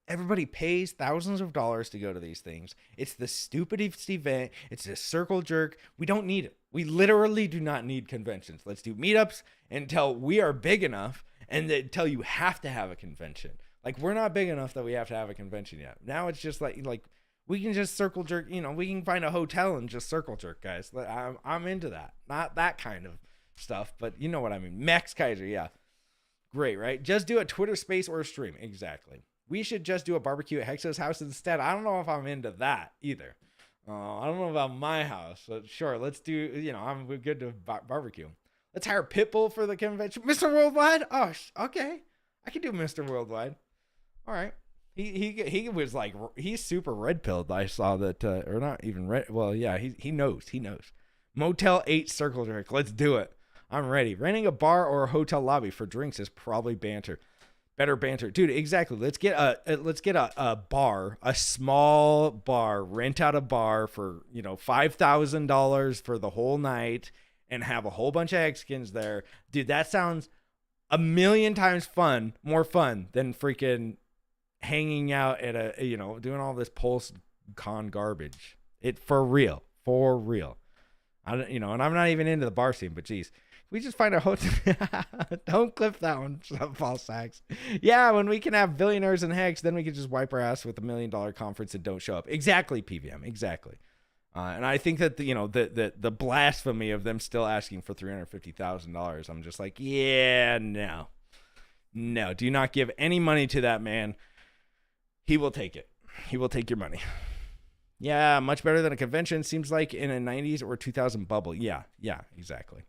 Everybody pays thousands of dollars to go to these things. It's the stupidest event. It's a circle jerk. We don't need it. We literally do not need conventions. Let's do meetups until we are big enough, and until you have to have a convention. Like, we're not big enough that we have to have a convention yet. Now it's just like we can just circle jerk. We can find a hotel and just circle jerk, guys. I'm into that. Not that kind of stuff, but you know what I mean. Max Kaiser, yeah. Great, right? Just do a Twitter space or a stream. Exactly. We should just do a barbecue at Hexo's house instead. I don't know if I'm into that either. I don't know about my house, but sure, let's do, I'm good to barbecue. Let's hire Pitbull for the convention. Mr. Worldwide? Oh, okay. I can do Mr. Worldwide. All right. He was like, he's super red pilled. I saw that, or not even red. Well, yeah, he knows. Motel 8 circle jerk. Let's do it. I'm ready. Renting a bar or a hotel lobby for drinks is probably banter. Better banter. Dude, exactly. Let's get a bar, a small bar, rent out a bar for, $5,000 for the whole night and have a whole bunch of Mexicans there. Dude, that sounds a million times more fun than freaking hanging out at doing all this PulseCon garbage. For real. I don't, and I'm not even into the bar scene, but geez, we just find a hotel. Don't clip that one, false sacks. Yeah, when we can have billionaires in Hex, then we can just wipe our ass with $1 million conference and don't show up. Exactly, PVM. Exactly. And I think that the blasphemy of them still asking for $350,000. I'm just like, yeah, no, do not give any money to that man. He will take it. He will take your money. Yeah, much better than a convention. Seems like in a 90s or 2000 bubble. Yeah, exactly.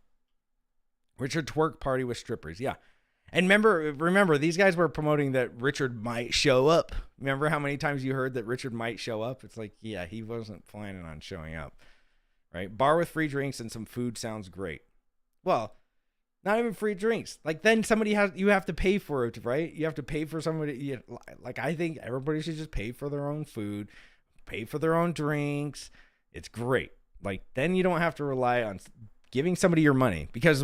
Richard twerk party with strippers. Yeah. And remember, these guys were promoting that Richard might show up. Remember how many times you heard that Richard might show up? It's like, yeah, he wasn't planning on showing up. Right? Bar with free drinks and some food sounds great. Well, not even free drinks. Like, then you have to pay for it, right? You have to pay for somebody. Like, I think everybody should just pay for their own food, pay for their own drinks. It's great. Like, then you don't have to rely on giving somebody your money, because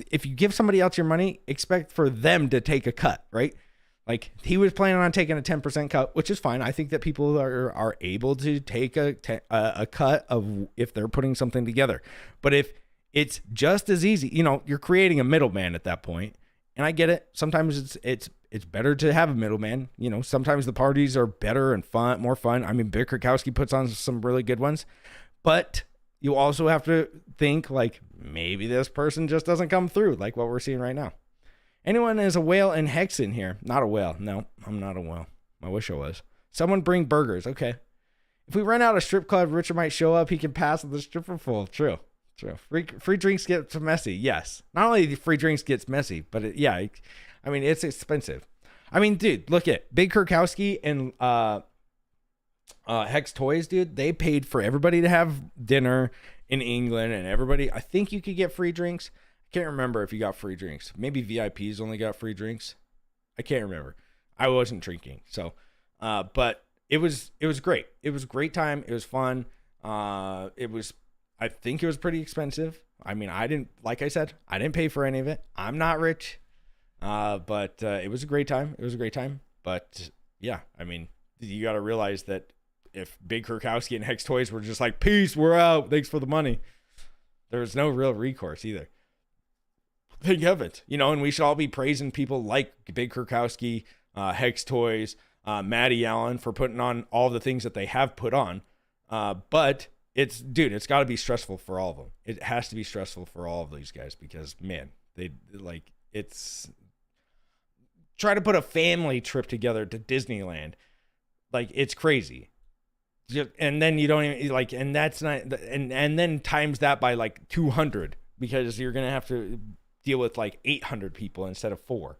if you give somebody else your money, expect for them to take a cut, right? Like, he was planning on taking a 10% cut, which is fine. I think that people are able to take a cut of if they're putting something together. But if it's just as easy, you're creating a middleman at that point. And I get it. Sometimes it's better to have a middleman. Sometimes the parties are better and more fun. I mean, Big Krakowski puts on some really good ones, but you also have to think, like, maybe this person just doesn't come through, like what we're seeing right now. Anyone is a whale in Hex in here? Not a whale. No, I'm not a whale. I wish I was. Someone bring burgers. Okay. If we run out of strip club, Richard might show up. He can pass with the stripper full. True. Free drinks get messy. Yes. Not only the free drinks gets messy, but it's expensive. I mean, dude, look at Big Kurkowski and Hex Toys, dude. They paid for everybody to have dinner in England, and everybody. I think you could get free drinks. I can't remember if you got free drinks. Maybe VIPs only got free drinks. I can't remember. I wasn't drinking, so. But it was great. It was a great time. It was fun. I think it was pretty expensive. I mean, like I said, I didn't pay for any of it. I'm not rich. But it was a great time. But yeah, I mean, you got to realize that if Big Kurkowski and Hex Toys were just like, peace, we're out, thanks for the money, there was no real recourse either. Thank heavens. And we should all be praising people like Big Kurkowski, Hex Toys, Maddie Allen for putting on all the things that they have put on. But it's got to be stressful for all of them. It has to be stressful for all of these guys because, man, it's try to put a family trip together to Disneyland. Like, it's crazy. And then you don't even and that's not, and then times that by like 200 because you're going to have to deal with like 800 people instead of 4.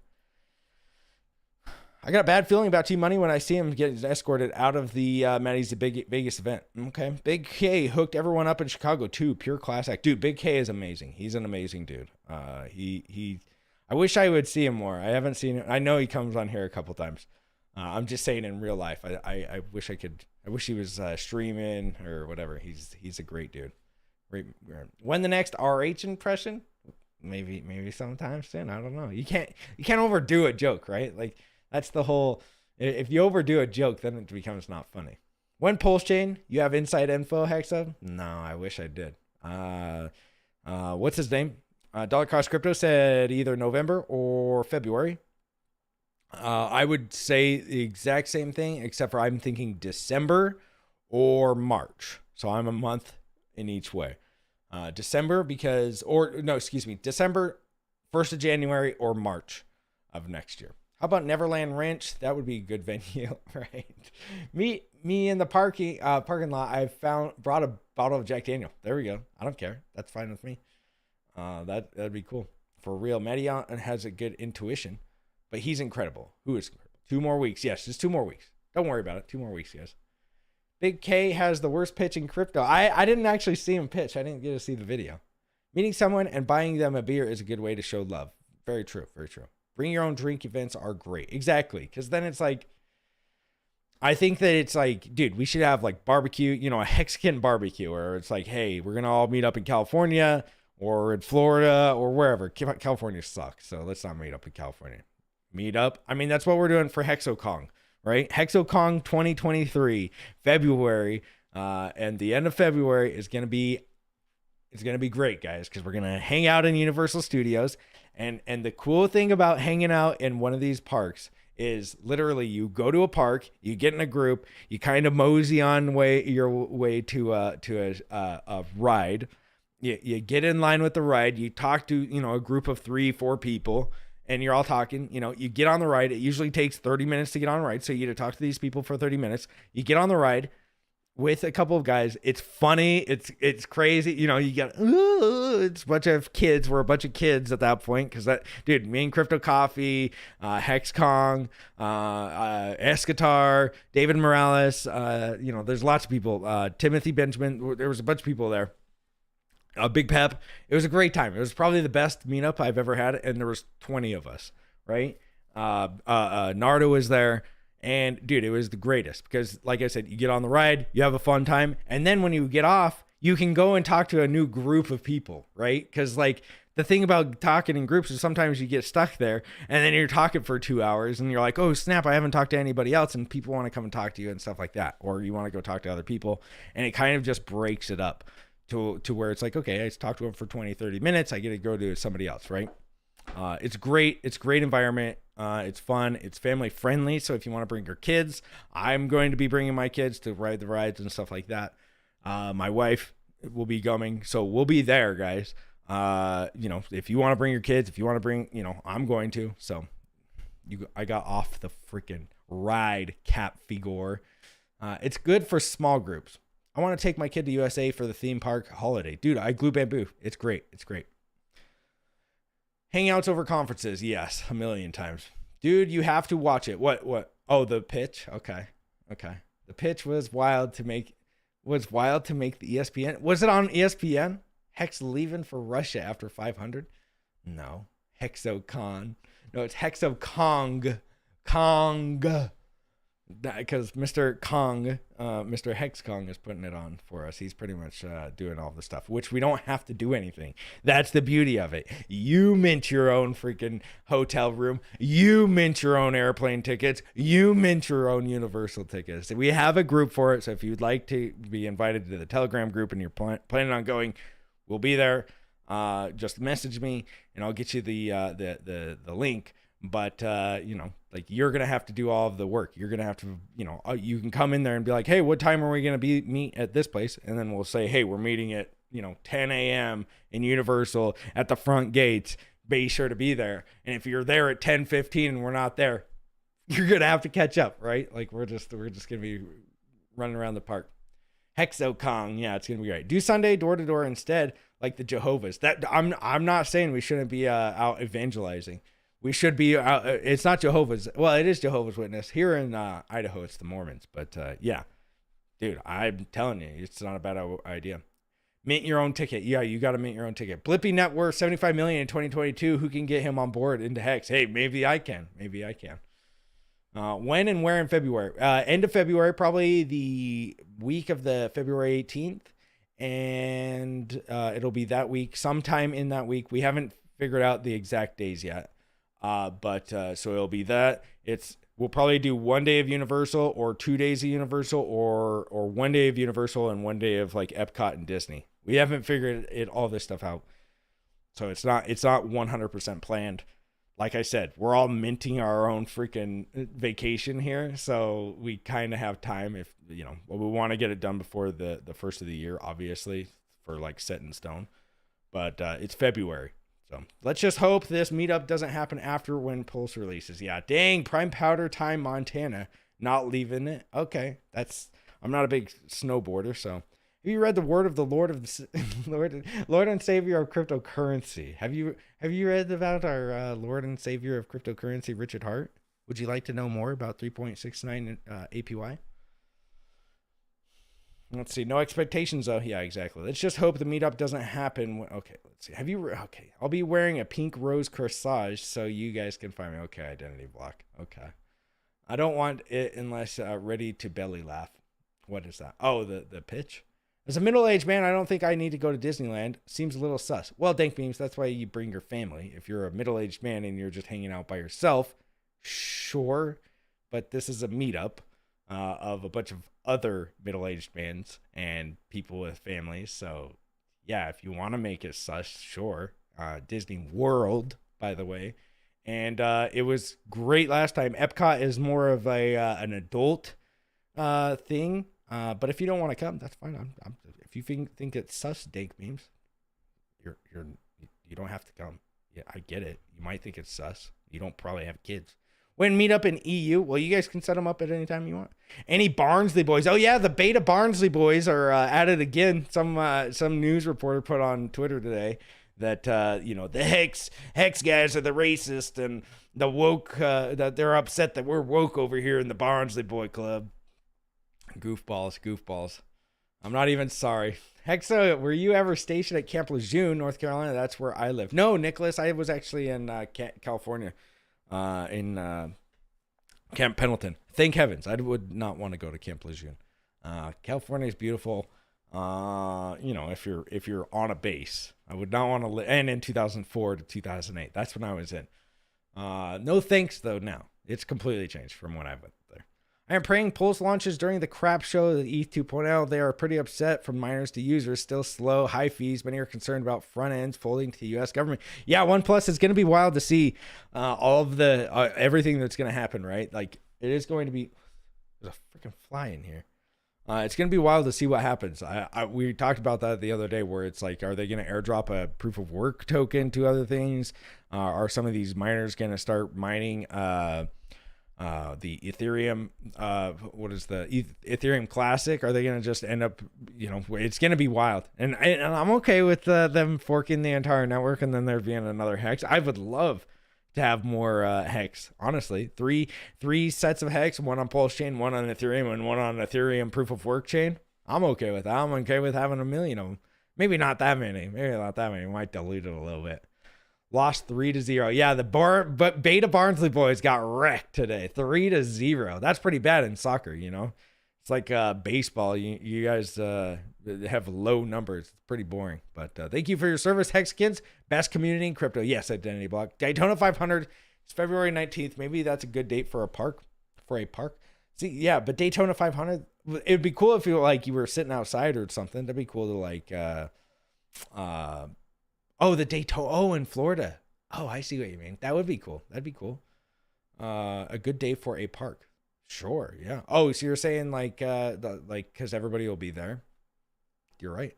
I got a bad feeling about T-Money when I see him get escorted out of the Maddie's Vegas event. Okay. Big K hooked everyone up in Chicago too. Pure class act. Dude, Big K is amazing. He's an amazing dude. I wish I would see him more. I haven't seen him. I know he comes on here a couple times. I'm just saying in real life. I wish I could. I wish he was streaming or whatever. He's a great dude. When the next RH impression? Maybe sometime soon. I don't know. You can't overdo a joke, right? Like, that's the whole. If you overdo a joke, then it becomes not funny. When Pulse Chain, you have inside info, Hexa? No, I wish I did. What's his name? Dollar Cost Crypto said either November or February. I would say the exact same thing, except for I'm thinking December or March. So I'm a month in each way. December December 1st of January or March of next year. How about Neverland Ranch? That would be a good venue, right? Me in the parking lot. I brought a bottle of Jack Daniel. There we go. I don't care. That's fine with me. That'd be cool. For real. Medion has a good intuition, but he's incredible. Who is incredible? 2 more weeks. Yes, just 2 more weeks. Don't worry about it. 2 more weeks, guys. Big K has the worst pitch in crypto. I didn't actually see him pitch. I didn't get to see the video. Meeting someone and buying them a beer is a good way to show love. Very true. Very true. Bring your own drink events are great. Exactly. Because then it's like, I think that it's like, dude, we should have like barbecue, you know, a Hexagon barbecue where it's like, hey, we're going to all meet up in California or in Florida or wherever. California sucks. So let's not meet up in California. Meet up. I mean, that's what we're doing for HexoCon, right? HexoCon 2023, February. And the end of February is going to be, it's going to be great, guys, because we're going to hang out in Universal Studios. And the cool thing about hanging out in one of these parks is literally you go to a park, you get in a group, you kind of mosey on your way to a ride. You get in line with the ride, you talk to, you know, a group of 3-4 people, and you're all talking, you know, you get on the ride. It usually takes 30 minutes to get on a ride. So you get to talk to these people for 30 minutes. You get on the ride with a couple of guys. It's funny. It's crazy. You know, you get, it's a bunch of kids. We're a bunch of kids at that point. Cause that, dude, me and Crypto Coffee, Hex Kong, Escatar, David Morales, you know, there's lots of people, Timothy Benjamin. There was a bunch of people there. Big Pep. It was a great time. It was probably the best meetup I've ever had. And there was 20 of us, right? Nardo was there. And dude, it was the greatest because like I said, you get on the ride, you have a fun time. And then when you get off, you can go and talk to a new group of people, right? Because like the thing about talking in groups is sometimes you get stuck there and then you're talking for 2 hours and you're like, oh snap, I haven't talked to anybody else. And people want to come and talk to you and stuff like that. Or you want to go talk to other people. And it kind of just breaks it up to where it's like, okay, I talked to them for 20, 30 minutes. I get to go to somebody else, right? It's great. It's a great environment. It's fun. It's family friendly. So if you want to bring your kids, I'm going to be bringing my kids to ride the rides and stuff like that. My wife will be coming. So we'll be there, guys. You know, if you want to bring your kids, if you want to bring, you know, I'm going to. So I got off the freaking ride, Cap Figure. It's good for small groups. I want to take my kid to USA for the theme park holiday. Dude, I glue bamboo. It's great. It's great. Hangouts over conferences. Yes, a million times. Dude, you have to watch it. What? Oh, the pitch? Okay. The pitch was wild to make the ESPN. Was it on ESPN? Hex leaving for Russia after 500? No. HexoCon. No, it's HexoCong. Kong. Because Mr. Kong, Mr. Hex Kong is putting it on for us. He's pretty much doing all the stuff, which we don't have to do anything. That's the beauty of it. You mint your own freaking hotel room. You mint your own airplane tickets. You mint your own Universal tickets. We have a group for it. So if you'd like to be invited to the Telegram group and you're planning on going, we'll be there. Just message me and I'll get you the link. But, you know, like you're going to have to do all of the work. You're going to have to, you know, you can come in there and be like, hey, what time are we going to meet at this place? And then we'll say, hey, we're meeting at, you know, 10 a.m. in Universal at the front gates. Be sure to be there. And if you're there at 10:15 and we're not there, you're going to have to catch up, right? Like we're just going to be running around the park. HexoCon. Yeah, it's going to be great. Do Sunday door to door instead, like the Jehovah's. That I'm not saying we shouldn't be out evangelizing. We should be, it's not Jehovah's. Well, it is Jehovah's Witness. Here in Idaho, it's the Mormons. But yeah, dude, I'm telling you, it's not a bad idea. Mint your own ticket. Yeah, you got to mint your own ticket. Blippy net worth 75 million in 2022. Who can get him on board into Hex? Hey, maybe I can. When and where in February? End of February, probably the week of the February 18th. And it'll be that week, sometime in that week. We haven't figured out the exact days yet. But so it'll be that. We'll probably do 1 day of Universal or 2 days of Universal or 1 day of Universal and 1 day of like Epcot and Disney. We haven't figured all this stuff out. So it's not 100% planned. Like I said, we're all minting our own freaking vacation here. So we kind of have time if, you know, we want to get it done before the first of the year, obviously, for like set in stone. But it's February. So let's just hope this meetup doesn't happen after when Pulse releases. Yeah, dang, Prime Powder Time, Montana, not leaving it. Okay, I'm not a big snowboarder, so have you read the word of the Lord and Savior of cryptocurrency? Have you read about our Lord and Savior of cryptocurrency, Richard Hart? Would you like to know more about 3.69 APY? Let's see. No expectations, though. Yeah, exactly. Let's just hope the meetup doesn't happen. Okay, let's see. Okay, I'll be wearing a pink rose corsage so you guys can find me. Okay, identity block. Okay. I don't want it unless ready to belly laugh. What is that? Oh, the pitch? As a middle-aged man, I don't think I need to go to Disneyland. Seems a little sus. Well, Dank Beams, that's why you bring your family. If you're a middle-aged man and you're just hanging out by yourself, sure. But this is a meetup of a bunch of other middle-aged men and people with families. So, yeah, if you want to make it sus, sure. Disney World, by the way. And it was great last time. Epcot is more of an adult thing. But if you don't want to come, that's fine. If you think it's sus, Dank Memes, you don't have to come. Yeah, I get it. You might think it's sus. You don't probably have kids. When meet up in EU, well, you guys can set them up at any time you want. Any Barnsley boys? Oh yeah, the beta Barnsley boys are at it again. Some news reporter put on Twitter today that the Hex guys are the racist and the woke, that they're upset that we're woke over here in the Barnsley Boy Club. Goofballs. I'm not even sorry. Hexa, were you ever stationed at Camp Lejeune, North Carolina? That's where I live. No, Nicholas, I was actually in California, in Camp Pendleton. Thank heavens. I would not want to go to Camp Lejeune. California is beautiful. If you're on a base, I would not want to live. And in 2004 to 2008, that's when I was in. No thanks though. Now it's completely changed from when I went there. I am praying Pulse launches during the crap show, the ETH 2.0. They are pretty upset from miners to users, still slow, high fees. Many are concerned about front ends folding to the U.S. government. Yeah, OnePlus is going to be wild to see all of the everything that's going to happen, right? Like, it is going to be. There's a freaking fly in here. It's going to be wild to see what happens. We talked about that the other day where it's like, are they going to airdrop a proof of work token to other things? Are some of these miners going to start mining the Ethereum, what is the Ethereum Classic? Are they going to just end up, it's going to be wild. And I'm okay with them forking the entire network and then there being another Hex. I would love to have more Hex, honestly. Three sets of Hex, one on Pulse chain, one on Ethereum, and one on Ethereum proof of work chain. I'm okay with that. I'm okay with having 1 million of them. Maybe not that many. Might dilute it a little bit. Lost 3-0. Yeah, but Beta Barnsley boys got wrecked today. 3-0. That's pretty bad in soccer, It's like baseball. You guys have low numbers. It's pretty boring. But thank you for your service, Hexkins. Best community in crypto. Yes, Identity Block. Daytona 500 is February 19th. Maybe that's a good date for a park. See, yeah, but Daytona 500, it would be cool if you were sitting outside or something. That'd be cool to the Daytona. Oh, in Florida. Oh, I see what you mean. That would be cool. That'd be cool. A good day for a park. Sure. Yeah. Oh, so you're saying because everybody will be there. You're right.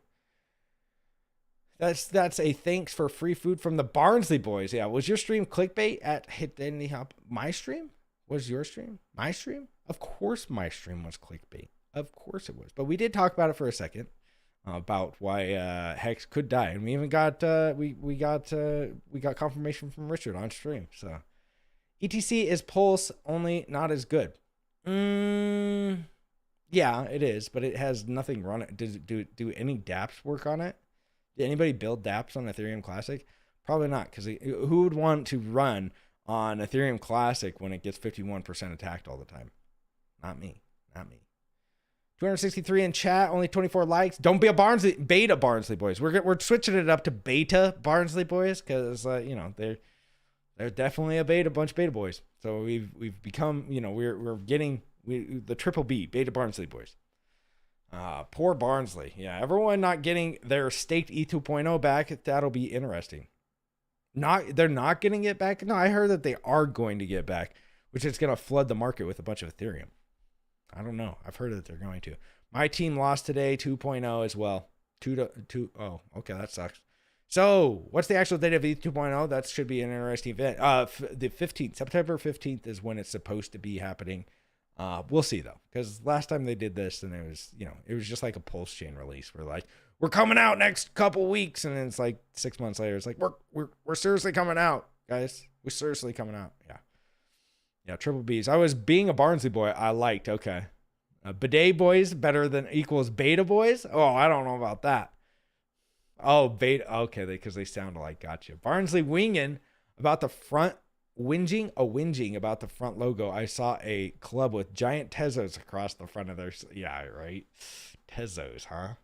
That's a thanks for free food from the Barnsley boys. Yeah. Was your stream clickbait at Hit Any Hop? My stream? Was your stream? My stream? Of course my stream was clickbait. Of course it was. But we did talk about it for a second. About why Hex could die, and we even got we got confirmation from Richard on stream. So ETC is Pulse, only not as good. Yeah, it is, but it has nothing run it. Do any dApps work on it? Did anybody build dApps on Ethereum Classic? Probably not, because who would want to run on Ethereum Classic when it gets 51% attacked all the time? Not me. 263 in chat, only 24 likes. Don't be a beta Barnsley boys. We're switching it up to beta Barnsley boys because they're definitely a bunch of beta boys. So we've become, we're getting the triple B, beta Barnsley boys. Poor Barnsley. Yeah, everyone not getting their staked E2.0 back. That'll be interesting. They're not getting it back. No, I heard that they are going to get back, which is going to flood the market with a bunch of Ethereum. I don't know. I've heard that they're going to. My team lost today, 2.0 as well. 2. Oh, okay, that sucks. So, what's the actual date of ETH 2.0? That should be an interesting event. The 15th, September 15th is when it's supposed to be happening. We'll see though, because last time they did this, and it was just like a Pulse chain release. We're coming out next couple weeks, and then it's like 6 months later. It's like we're seriously coming out, guys. We're seriously coming out. Yeah. Yeah, triple B's. I was being a Barnsley boy. I liked. Okay. Bidet boys better than equals beta boys. Oh, I don't know about that. Oh, beta. Okay, because they sound alike. Gotcha. Barnsley whinging about the front. Whinging about the front logo. I saw a club with giant Tezos across the front of their. Yeah, right. Tezos, huh?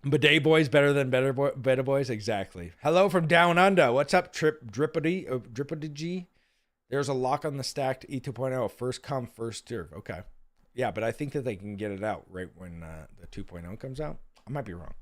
Bidet boys better than better boys. Exactly. Hello from down under. What's up, Drippity G? There's a lock on the stacked E2.0. First come, first serve. Okay. Yeah, but I think that they can get it out right when the 2.0 comes out. I might be wrong.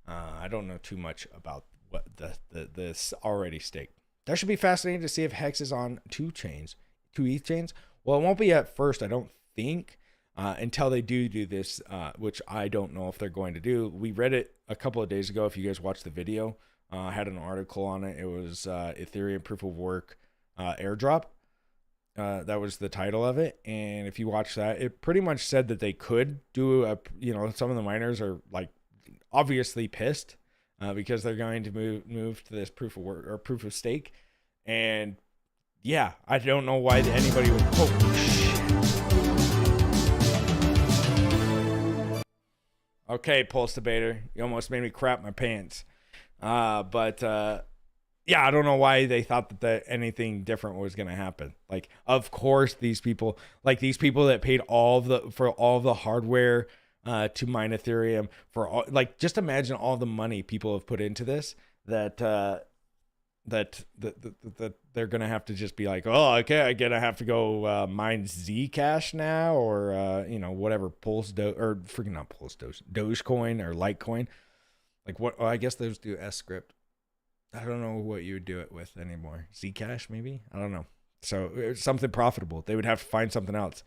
I don't know too much about what this already staked. That should be fascinating to see if Hex is on two ETH chains. Well, it won't be at first, I don't think, until they do this, which I don't know if they're going to do. We read it a couple of days ago. If you guys watched the video, I had an article on it. It was Ethereum proof of work airdrop. That was the title of it. And if you watch that, it pretty much said that they could do some of the miners are like obviously pissed because they're going to move to this proof of work or proof of stake. And yeah, I don't know why anybody would. Okay, Pulse Debater, you almost made me crap my pants. Yeah, I don't know why they thought that anything different was going to happen. Like, of course, these people that paid for all of the hardware to mine Ethereum just imagine all the money people have put into this that they're going to have to just be like, oh, okay, I'm going to have to go mine Zcash now or, whatever, Dogecoin or Litecoin. Like what? Oh, I guess those do S-script. I don't know what you would do it with anymore. Zcash, maybe? I don't know. So it's something profitable. They would have to find something else.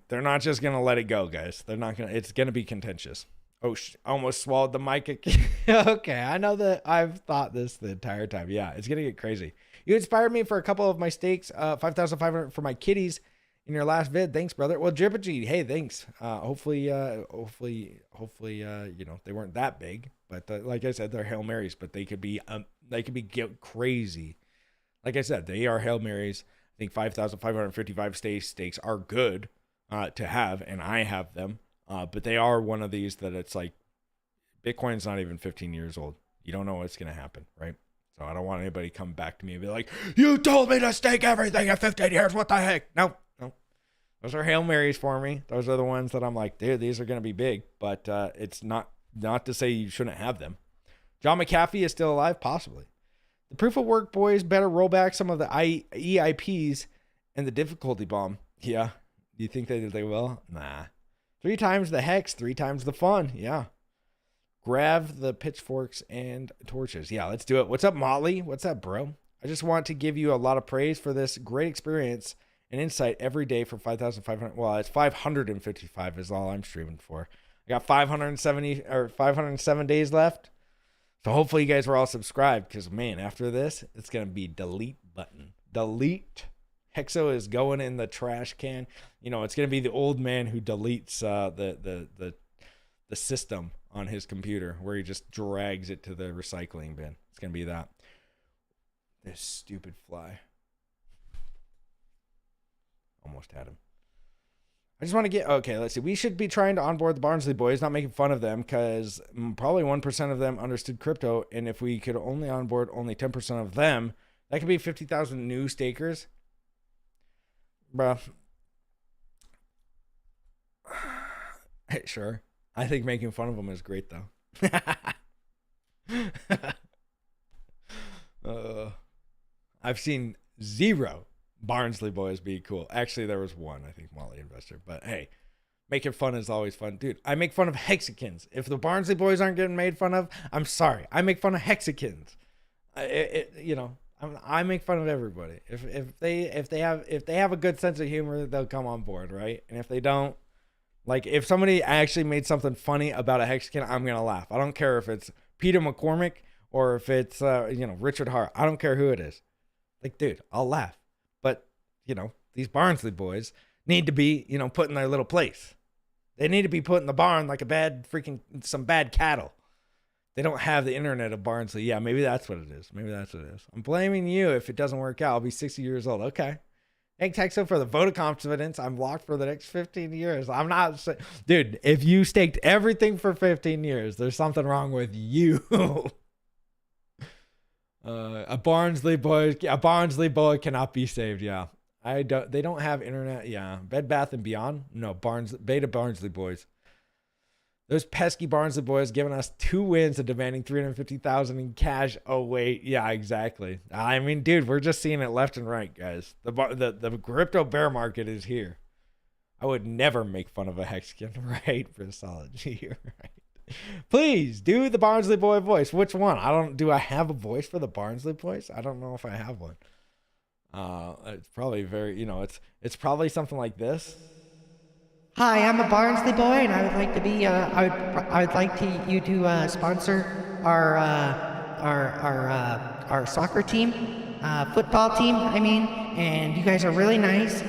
They're not just going to let it go, guys. They're not going to. It's going to be contentious. Oh, I almost swallowed the mic again. Okay, I know that I've thought this the entire time. Yeah, it's going to get crazy. You inspired me for a couple of my stakes, 5,500 for my kitties in your last vid. Thanks, brother. Well, Drippity, hey, thanks. Hopefully, they weren't that big. But like I said, they're Hail Marys, but they could be crazy. Like I said, they are Hail Marys. I think 5,555 stakes are good to have, and I have them. But they are one of these that it's like Bitcoin's not even 15 years old. You don't know what's going to happen, right? So I don't want anybody to come back to me and be like, you told me to stake everything at 15 years. What the heck? No. Those are Hail Marys for me. Those are the ones that I'm like, dude, these are going to be big. But it's not to say you shouldn't have them. John McAfee is still alive? Possibly. The proof of work boys better roll back some of the EIPs and the difficulty bomb. Yeah. Do you think they will? Nah. 3 times the hex, 3 times the fun. Yeah. Grab the pitchforks and torches. Yeah, let's do it. What's up, Motley? What's up, bro? I just want to give you a lot of praise for this great experience and insight every day for 5,500. Well, it's 555 is all I'm streaming for. I got 507 days left. So hopefully you guys were all subscribed because, man, after this, it's going to be delete button. Delete. Hexo is going in the trash can. It's going to be the old man who deletes the system on his computer where he just drags it to the recycling bin. It's going to be that. This stupid fly. Almost had him. I just want to get, okay, let's see. We should be trying to onboard the Barnsley boys, not making fun of them because probably 1% of them understood crypto. And if we could only onboard only 10% of them, that could be 50,000 new stakers. Bruh. Sure. I think making fun of them is great, though. I've seen 0 Barnsley boys be cool. Actually, there was one, I think, Molly Investor. But hey, making fun is always fun. Dude, I make fun of Hexicans. If the Barnsley boys aren't getting made fun of, I'm sorry. I make fun of Hexicans. I make fun of everybody. If they have a good sense of humor, they'll come on board, right? And if they don't, like if somebody actually made something funny about a Hexican, I'm gonna laugh. I don't care if it's Peter McCormick or if it's Richard Hart. I don't care who it is. Like, dude, I'll laugh. But these Barnsley boys need to be put in their little place. They need to be put in the barn like some bad cattle. They don't have the internet of Barnsley. Yeah, maybe that's what it is. I'm blaming you if it doesn't work out. I'll be 60 years old. Okay. Thanks, Hexo, for the vote of confidence. I'm locked for the next 15 years. I'm not, dude. If you staked everything for 15 years, there's something wrong with you. A Barnsley boy cannot be saved. Yeah, they don't have internet. Yeah, Bed Bath and Beyond. No, Beta Barnsley boys. Those pesky Barnsley boys giving us 2 wins and demanding $350,000 in cash. Oh wait, yeah, exactly. I mean, dude, we're just seeing it left and right, guys. The crypto bear market is here. I would never make fun of a Hexkin, right? For a solid year, right? Please do the Barnsley boy voice. Which one? Do I have a voice for the Barnsley boys? I don't know if I have one. It's probably it's probably something like this. Hi, I'm a Barnsley boy, and I would like to be. I would like you to sponsor our soccer team, football team. I mean, and you guys are really nice.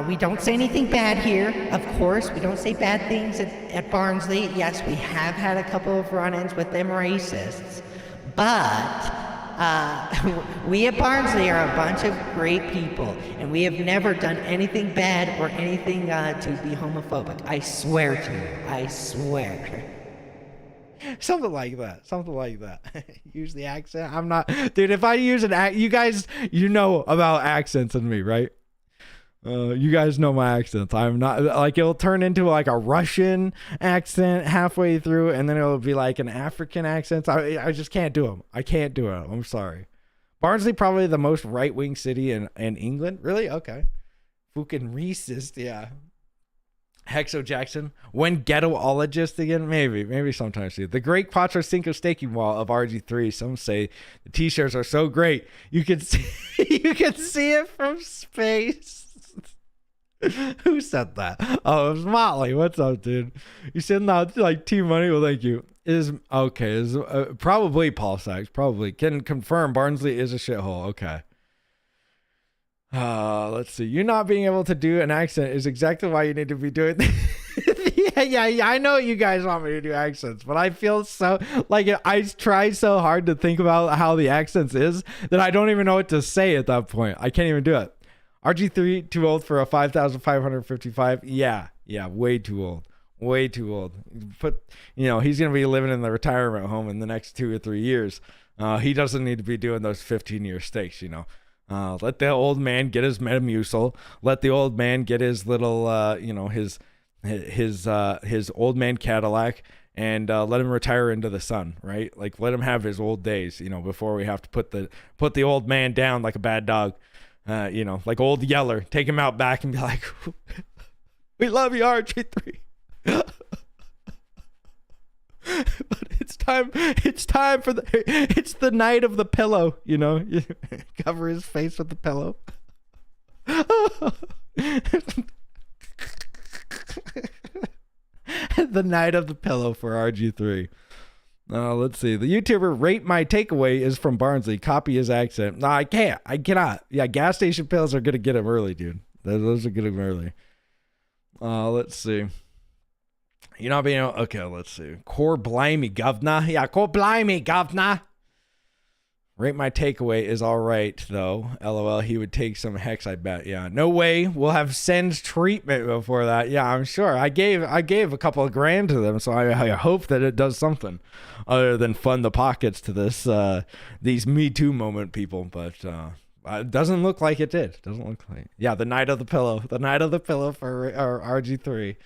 We don't say anything bad here, of course. We don't say bad things at Barnsley. Yes, we have had a couple of run-ins with them racists, but. We at Barnsley are a bunch of great people, and we have never done anything bad or anything to be homophobic. I swear to you. I swear. Something like that. Use the accent. I'm not, dude. If I use an accent, you guys, know about accents and me, right? You guys know my accents. I'm not like, it'll turn into like a Russian accent halfway through, and then it'll be like an African accent. I just can't do them. I can't do it. I'm sorry. Barnsley, probably the most right-wing city in England. Really? Okay. Fucking racist. Yeah. Hexo Jackson. When ghettoologist again? Maybe sometimes. The great Quattro Cinco staking wall of RG3. Some say the t-shirts are so great you can see it from space. Who said that? Oh, it was Motley. What's up, dude? You said not like T Money. Well, thank you. Is probably Paul Sachs. Probably can confirm Barnsley is a shithole. Okay. Let's see. You not being able to do an accent is exactly why you need to be doing. Yeah. I know you guys want me to do accents, but I feel so like I try so hard to think about how the accents is that I don't even know what to say at that point. I can't even do it. RG3 too old for a 5,555. Yeah, way too old. He's gonna be living in the retirement home in the next 2 or 3 years. He doesn't need to be doing those 15-year stakes. Let the old man get his Metamucil. Let the old man get his little, his old man Cadillac, and let him retire into the sun. Right? Like, let him have his old days. Before we have to put the old man down like a bad dog. Like old Yeller, take him out back and be like, we love you, RG3. But it's time for it's the night of the pillow, you cover his face with the pillow. The night of the pillow for RG3. Let's see. The YouTuber Rate My Takeaway is from Barnsley. Copy his accent. No, I can't. I cannot. Yeah, gas station pills are going to get him early, dude. Those are getting him early. Let's see. You're not being able... Okay, let's see. Core blimey, governor. Yeah, core blimey, governor. Rate My Takeaway is all right, though. LOL, he would take some hex, I bet. Yeah, no way. We'll have Sens treatment before that. Yeah, I'm sure. I gave a couple of grand to them, so I hope that it does something other than fund the pockets to these Me Too moment people. But it doesn't look like it did. Doesn't look like. Yeah, the night of the pillow. The night of the pillow for RG3.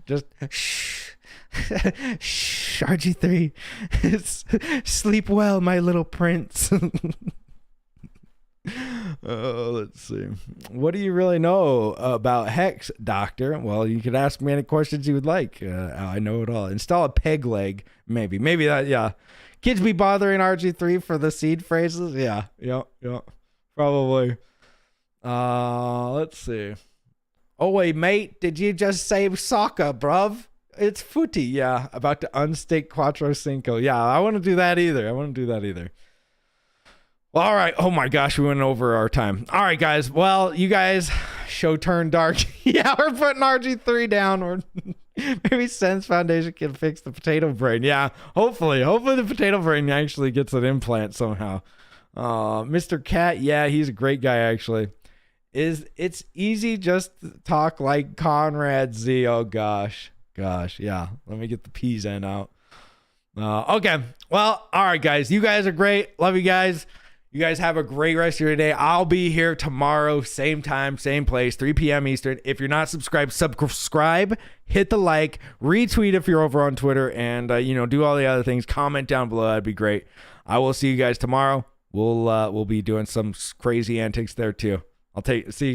Just shh. Shh, RG3. Sleep well, my little prince. Let's see. What do you really know about Hex, Doctor? Well, you could ask me any questions you would like. I know it all. Install a peg leg, maybe. Maybe that, yeah. Kids be bothering RG3 for the seed phrases? Yeah. Probably. Let's see. Oh, wait, mate. Did you just say soccer, bruv? It's footy, yeah. About to unstake Quattro Cinco. Yeah, I want to do that either. Well, all right. Oh my gosh, we went over our time. All right, guys. Well, you guys, show turned dark. Yeah, we're putting RG3 down. Or maybe Sense Foundation can fix the potato brain. Yeah, hopefully the potato brain actually gets an implant somehow. Mr. Cat, yeah, he's a great guy actually. is it's easy just to talk like Conrad Z. Oh gosh. Yeah. Let me get the PZen out. Okay. Well, all right, guys. You guys are great. Love you guys. You guys have a great rest of your day. I'll be here tomorrow, same time, same place, 3 p.m. Eastern. If you're not subscribed, subscribe, hit the like, retweet if you're over on Twitter, and do all the other things. Comment down below. That'd be great. I will see you guys tomorrow. We'll be doing some crazy antics there too. See you guys.